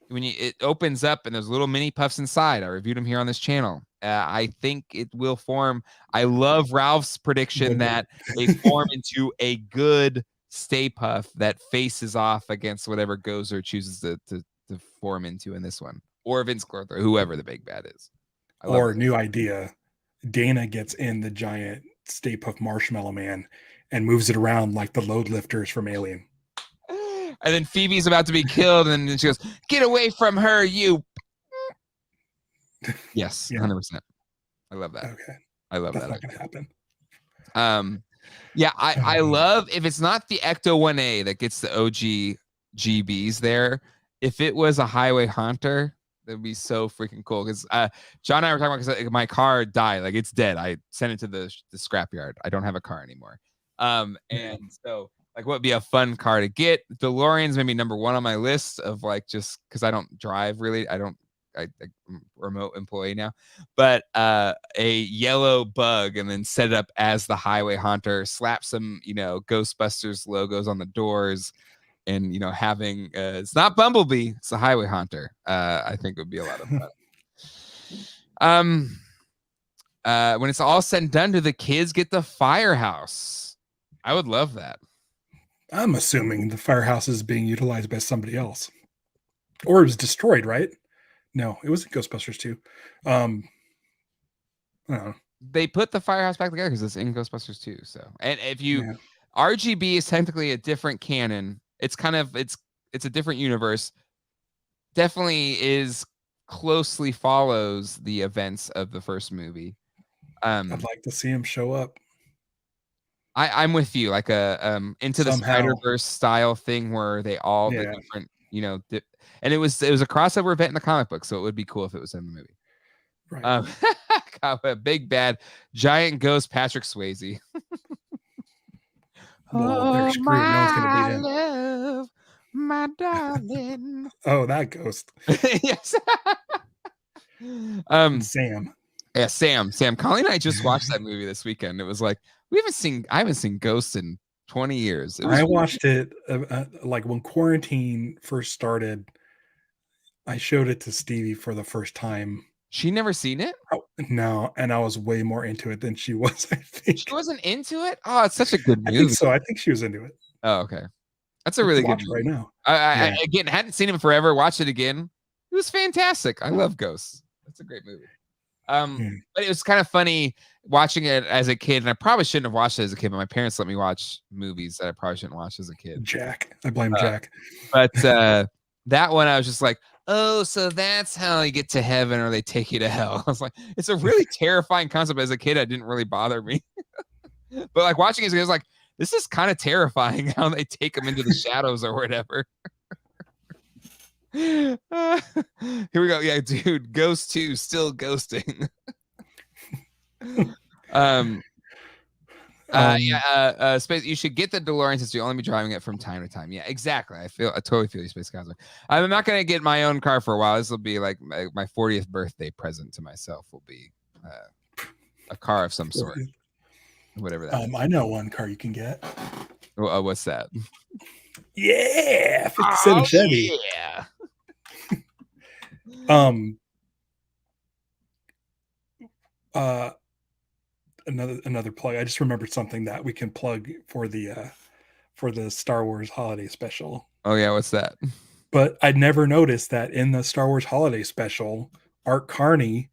when it opens up and there's little mini puffs inside. I reviewed them here on this channel. I think it will form. I love Ralph's prediction that they form into a good Stay Puff that faces off against whatever Gozer chooses to form into in this one, or Vince Clortho, or whoever the big bad is. Or new idea, Dana gets in the giant Stay Puft Marshmallow Man and moves it around like the load lifters from Alien. And then Phoebe's about to be killed, and then she goes, "Get away from her, you!" Yes, 100%. I love that. Okay, I love that's that. Not gonna happen. Yeah, I love if it's not the Ecto 1A that gets the OG GBs there. If it was a Highway Haunter, that'd be so freaking cool. Because John and I were talking about because my car died, like it's dead. I sent it to the scrapyard. I don't have a car anymore. And so like what would be a fun car to get? DeLorean's maybe number 1 on my list of like, just because I don't drive really. I'm a remote employee now, but a yellow Bug and then set it up as the Highway Haunter, slap some Ghostbusters logos on the doors, and having it's not Bumblebee, it's the Highway Haunter. I think would be a lot of fun. When it's all said and done, do the kids get the firehouse? I would love that. I'm assuming the firehouse is being utilized by somebody else, or it was destroyed, right? No, it wasn't Ghostbusters 2. I don't know. They put the firehouse back together because it's in Ghostbusters 2. So, and if RGB is technically a different canon, it's kind of it's a different universe. Definitely is closely follows the events of the first movie. I'd like to see him show up. I'm with you, like a Into the Spider-Verse style thing where they all the different, and it was a crossover event in the comic book, so it would be cool if it was in the movie. Right. A big bad giant ghost Patrick Swayze. Well, they're screwed. No one's gonna beat him. Love, my darling. Oh, that ghost. Yes. Sam. Yeah, Sam. Colleen and I just watched that movie this weekend. It was like I haven't seen Ghosts in 20 years. I watched it like when quarantine first started. I showed it to Stevie for the first time. She never seen it? No, and I was way more into it than she was, I think. She wasn't into it? Oh, it's such a good movie. I think so. I think she was into it. Oh, okay. That's a really good movie. Right now. I again hadn't seen it forever. Watched it again. It was fantastic. I love Ghosts. That's a great movie. But it was kind of funny watching it as a kid, and I probably shouldn't have watched it as a kid, but my parents let me watch movies that I probably shouldn't watch as a kid. Jack. I blame Jack. But that one, I was just like, oh, so that's how you get to heaven, or they take you to hell. I was like, it's a really terrifying concept. As a kid, it didn't really bother me. But like watching it, I was like, this is kind of terrifying how they take them into the shadows or whatever. Here we go. Yeah, dude, Ghost 2 still ghosting. Space, you should get the DeLorean since you only be driving it from time to time. Yeah, exactly. I totally feel you, Space Cosmo. I'm not gonna get my own car for a while. This will be like my 40th birthday present to myself. Will be a car of some sort, whatever that. I know one car you can get. What's that? Yeah, 57 Chevy. Yeah. Another plug. I just remembered something that we can plug for the Star Wars holiday special. Oh yeah, what's that? But I never noticed that in the Star Wars Holiday Special, Art Carney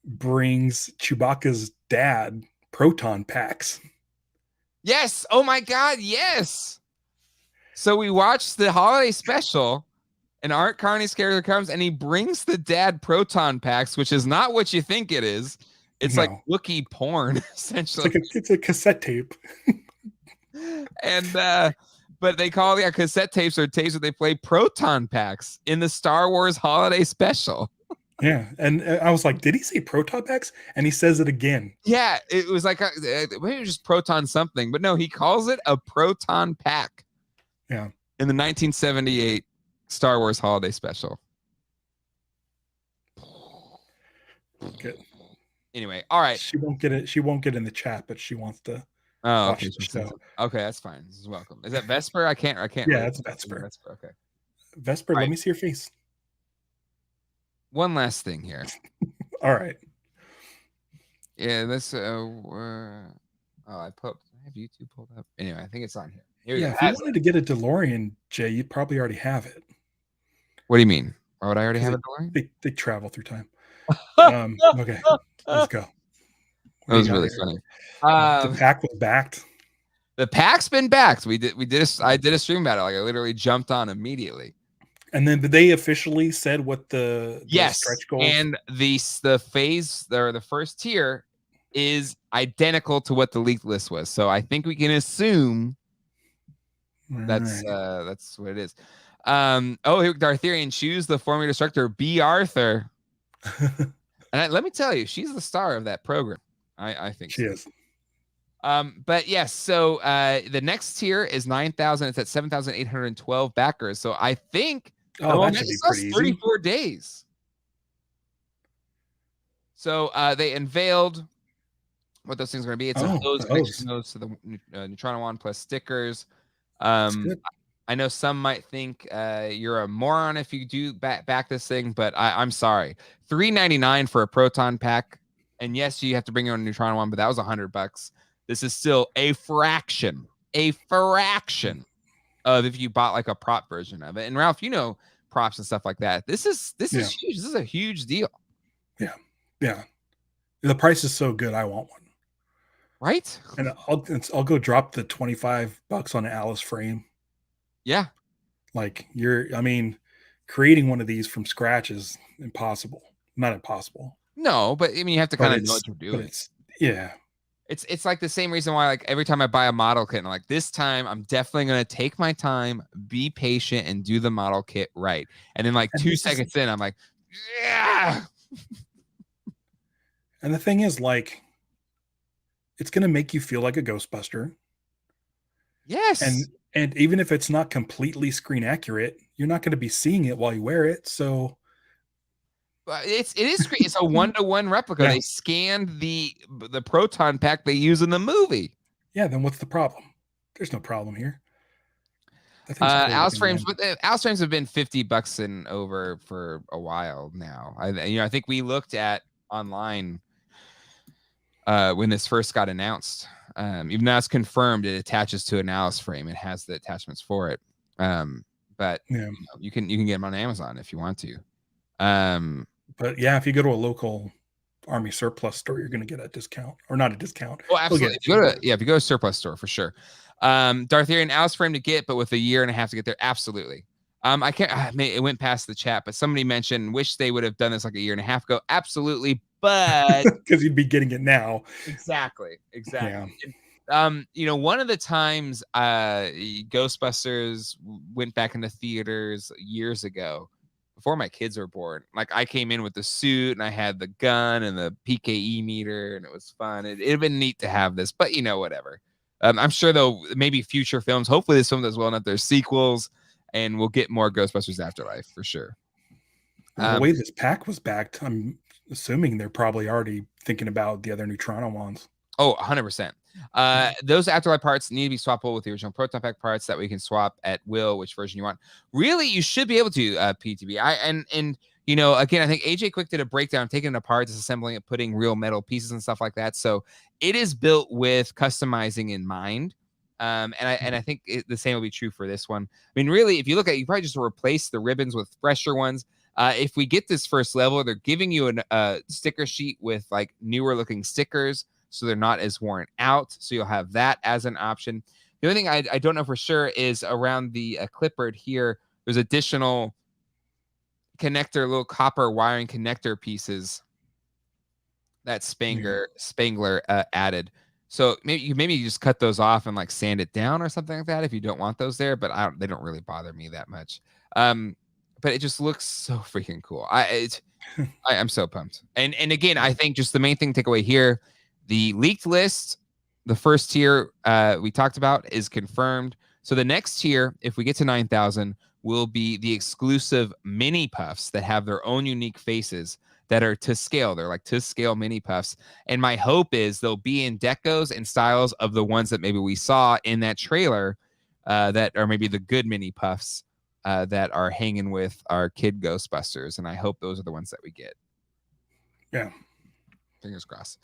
brings Chewbacca's dad proton packs. Yes. Oh my God. Yes. So we watched the holiday special, and Art Carney's character comes and he brings the dad proton packs, which is not what you think it is. It's like No. Wookiee porn, essentially. It's a cassette tape. And but they call cassette tapes or tapes where they play proton packs in the Star Wars holiday special. Yeah, and I was like, did he say proton packs? And he says it again. Yeah, it was like maybe it was just proton something, but no, he calls it a proton pack. Yeah, in the 1978 Star Wars holiday special. Good. Anyway, all right. She won't get it. She won't get in the chat, but she wants to. Oh, watch okay. the show. Okay, that's fine. This is welcome. Is that Vesper? I can't. Yeah, it's Vesper. Vesper. Okay. Vesper, let me see your face. One last thing here. All right. Yeah, this. I have YouTube pulled up. Anyway, I think it's on here. Here we Yeah, go. if you wanted to get a DeLorean, Jay, you'd probably already have it. What do you mean? Why would I already have a DeLorean? They travel through time. Okay, let's go. That was really funny. The pack was backed. The pack's been backed. I did a stream about it. Like I literally jumped on immediately. And then they officially said what the stretch goals. And the phase or the first tier is identical to what the leaked list was. So I think we can assume that's what it is. Dartherian, choose the Formula Destructor B. Arthur. And let me tell you, she's the star of that program. I think she is. But yes, so the next tier is 9,000. It's at 7,812 backers. So I think that should be pretty 34 days. So they unveiled what those things are going to be. It's a hose connection nose to the Neutrino Wand plus stickers. I know some might think you're a moron if you do back this thing, but I'm sorry. $399 for a proton pack. And yes, you have to bring your own Neutrino Wand, but that was $100. This is still a fraction of if you bought like a prop version of it. And Ralph, you know props and stuff like that. This is huge. This is a huge deal. Yeah. The price is so good. I want one. Right? And I'll go drop the $25 on an Alice frame. Yeah. Like creating one of these from scratch is impossible. Not impossible. No, but I mean, you have to kind of know what you're doing. It's like the same reason why, like, every time I buy a model kit, I'm like, this time I'm definitely going to take my time, be patient, and do the model kit right. And then, like, 2 seconds in, I'm like, yeah. And the thing is, like, it's going to make you feel like a Ghostbuster. Yes. And even if it's not completely screen accurate, you're not going to be seeing it while you wear it. So it is great. It's a 1-to-1 replica. They scanned the proton pack they use in the movie. Yeah, then what's the problem? There's no problem here. Alice frames, but Alice frames have been $50 and over for a while now. I think we looked at online when this first got announced. Even though it's confirmed, it attaches to an Alice frame. It has the attachments for it. But you can get them on Amazon if you want to. But yeah, if you go to a local Army surplus store, you're going to get a discount, or not a discent. Oh, absolutely. If you go to a surplus store for sure. Dartherian Alice frame to get, but with a year and a half to get there. Absolutely. I can't. It went past the chat, but somebody mentioned wish they would have done this like a year and a half ago. Absolutely, but because you'd be getting it now. Exactly. Yeah. One of the times Ghostbusters went back into theaters years ago, before my kids were born. Like, I came in with the suit and I had the gun and the PKE meter, and it was fun. It'd have been neat to have this, but whatever. I'm sure though, maybe future films. Hopefully, this film does well enough. There's sequels, and we'll get more Ghostbusters Afterlife for sure. The way this pack was backed, I'm assuming they're probably already thinking about the other Neutrino Wands. Oh, 100%. Those Afterlife parts need to be swappable with the original proton pack parts that we can swap at will, which version you want. Really, you should be able to, PTB. Again, I think AJ Quick did a breakdown, taking it apart, disassembling it, putting real metal pieces and stuff like that. So it is built with customizing in mind. And I think the same will be true for this one. I mean, really, if you look at it, you probably just replace the ribbons with fresher ones. If we get this first level, they're giving you a sticker sheet with like newer looking stickers, so they're not as worn out. So you'll have that as an option. The only thing I don't know for sure is around the clipboard here, there's additional connector, little copper wiring connector pieces that Spangler added. So maybe you just cut those off and like sand it down or something like that if you don't want those there. But they don't really bother me that much. But it just looks so freaking cool. I'm so pumped. And again, I think just the main thing to take away here, the leaked list, the first tier we talked about is confirmed. So the next tier, if we get to 9,000, will be the exclusive mini puffs that have their own unique faces that are to scale. They're like to scale mini puffs. And my hope is they'll be in decos and styles of the ones that maybe we saw in that trailer that are maybe the good mini puffs that are hanging with our kid Ghostbusters. And I hope those are the ones that we get. Yeah. Fingers crossed.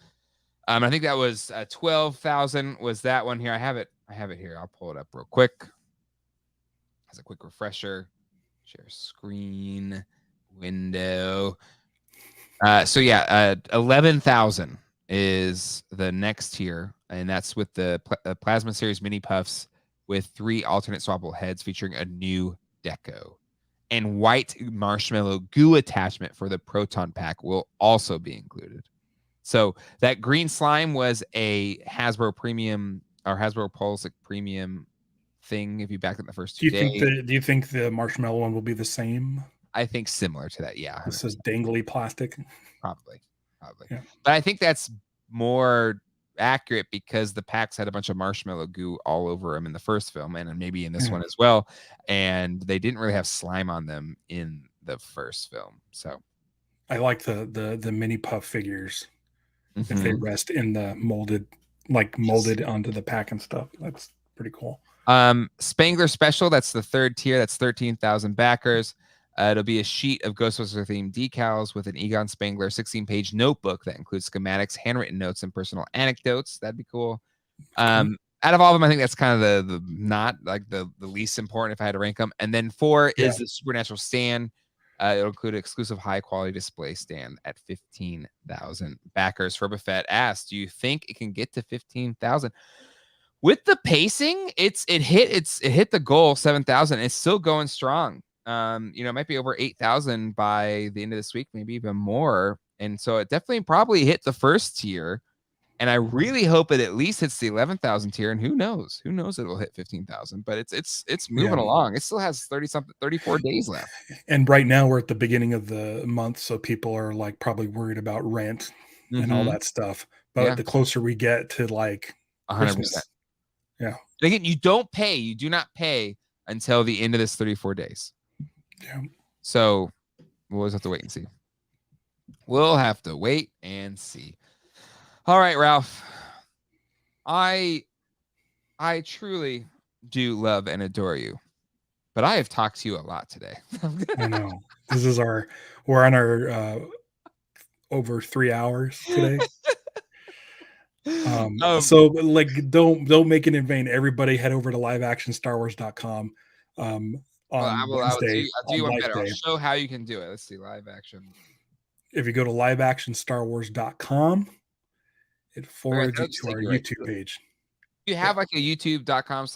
I think that was 12,000 was that one here. I have it here. I'll pull it up real quick. As a quick refresher. Share screen window. So yeah, 11,000 is the next tier, and that's with the Plasma Series mini puffs with 3 alternate swappable heads featuring a new deco. And white marshmallow goo attachment for the proton pack will also be included. So that green slime was a Hasbro premium or Hasbro Pulse premium thing if you backed it the first 2 days. Do you think the marshmallow one will be the same? I think similar to that, yeah. This is dangly plastic. Probably. Yeah. But I think that's more accurate because the packs had a bunch of marshmallow goo all over them in the first film and maybe in this one as well. And they didn't really have slime on them in the first film. So I like the mini puff figures. If they rest in the molded onto the pack and stuff. That's pretty cool. Spangler Special, that's the third tier. That's 13,000 backers. It'll be a sheet of Ghostbusters themed decals with an Egon Spangler 16-page notebook that includes schematics, handwritten notes, and personal anecdotes. That'd be cool. Out of all of them, I think that's kind of the not like the least important if I had to rank them. And then 4 is the Supernatural stand. It'll include an exclusive high-quality display stand at 15,000 backers. For Buffett asked, do you think it can get to 15,000? With the pacing, it hit the goal 7,000. It's still going strong. It might be over 8,000 by the end of this week, maybe even more. And so it definitely probably hit the first tier. And I really hope it at least hits the 11,000 tier. And who knows? It'll hit 15,000. But it's moving along. It still has 34 days left. And right now we're at the beginning of the month, so people are like probably worried about rent and all that stuff. But the closer we get to like 100%. Christmas, yeah. Again, you do not pay until the end of this 34 days. Yeah. So we'll just have to wait and see. We'll have to wait and see. All right, Ralph. I truly do love and adore you, but I have talked to you a lot today. I know. We're on our over 3 hours today. So like don't make it in vain. Everybody head over to liveactionstarwars.com on Wednesday. I'll do one better. I'll show how you can do it. Let's see, live action. If you go to liveactionstarwars.com, it forwards you to our YouTube page. You have like a youtube.com/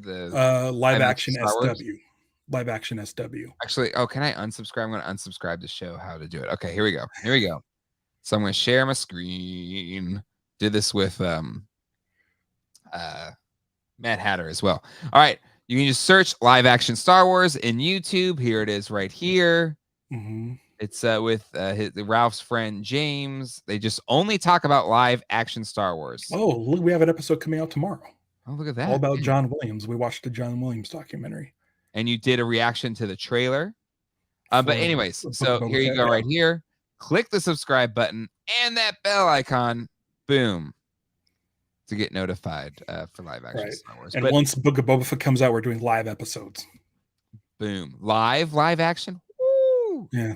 the live action SW. Live action SW. Actually, can I unsubscribe? I'm going to unsubscribe to show how to do it. Okay, here we go. So I'm going to share my screen. Did this with Mad Hatter as well. All right. You can just search Live Action Star Wars in YouTube. Here it is right here. Mm-hmm. It's with Ralph's friend James. They just only talk about live action Star Wars. Oh, look, we have an episode coming out tomorrow. Oh, look at that. All about John Williams. We watched the John Williams documentary. And you did a reaction to the trailer. But anyways, so here you go right here. Click the subscribe button and that bell icon. Boom. To get notified for live action Star Wars. And once Book of Boba Fett comes out, we're doing live episodes. Boom. Live action. Woo! Yeah.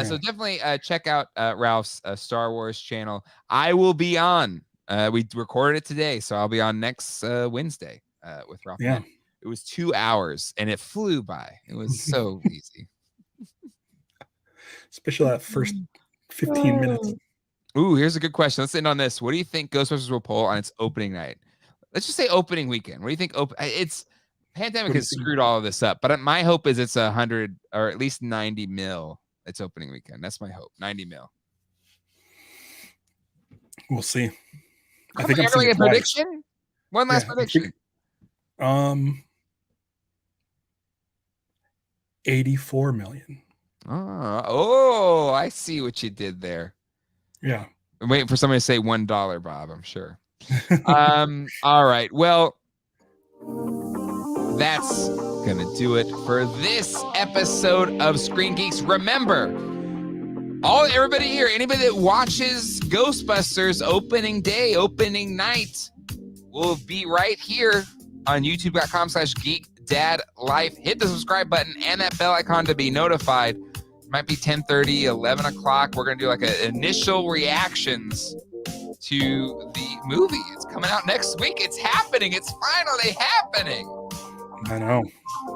So definitely check out Ralph's Star Wars channel. I will be on We recorded it today, so I'll be on next Wednesday with Ralph. Yeah. It was 2 hours, and it flew by. It was so easy. Especially that first 15 minutes. Ooh, here's a good question. Let's end on this. What do you think Ghostbusters will pull on its opening night? Let's just say opening weekend. What do you think? It's pandemic has screwed all of this up, but my hope is it's 100 or at least 90 mil. It's opening weekend. That's my hope. 90 mil. We'll see. I think I'm going a prediction. One last prediction. 84 million. Oh, I see what you did there. Yeah. I'm waiting for somebody to say $1, Bob, I'm sure. All right. Well, that's going to do it for this episode of Screen Geeks. Remember, everybody here, anybody that watches Ghostbusters opening day, opening night, will be right here on youtube.com/geekdadlife. Hit the subscribe button and that bell icon to be notified. It might be 10:30, 11 o'clock. We're going to do like an initial reactions to the movie. It's coming out next week. It's happening. It's finally happening. I know.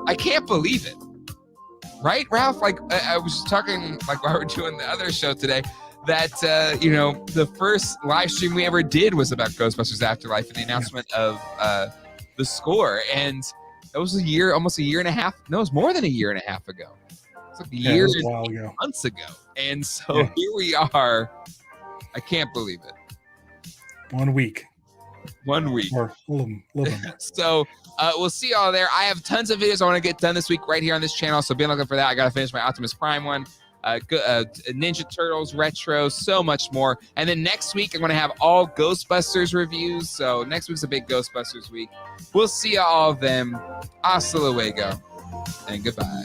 I can't believe it. Right, Ralph? Like I was talking, like while we were doing the other show today, that the first live stream we ever did was about Ghostbusters Afterlife and the announcement of the score, and that was almost a year and a half. No, it was more than a year and a half ago. It's like a year and months ago, and so here we are. I can't believe it. 1 week. 1 week. Or a little bit more. So we'll see y'all there. I have tons of videos I want to get done this week right here on this channel, so be looking for that. I got to finish my Optimus Prime one, Ninja Turtles retro, so much more. And then next week, I'm going to have all Ghostbusters reviews, so next week's a big Ghostbusters week. We'll see y'all then. Hasta luego, and goodbye.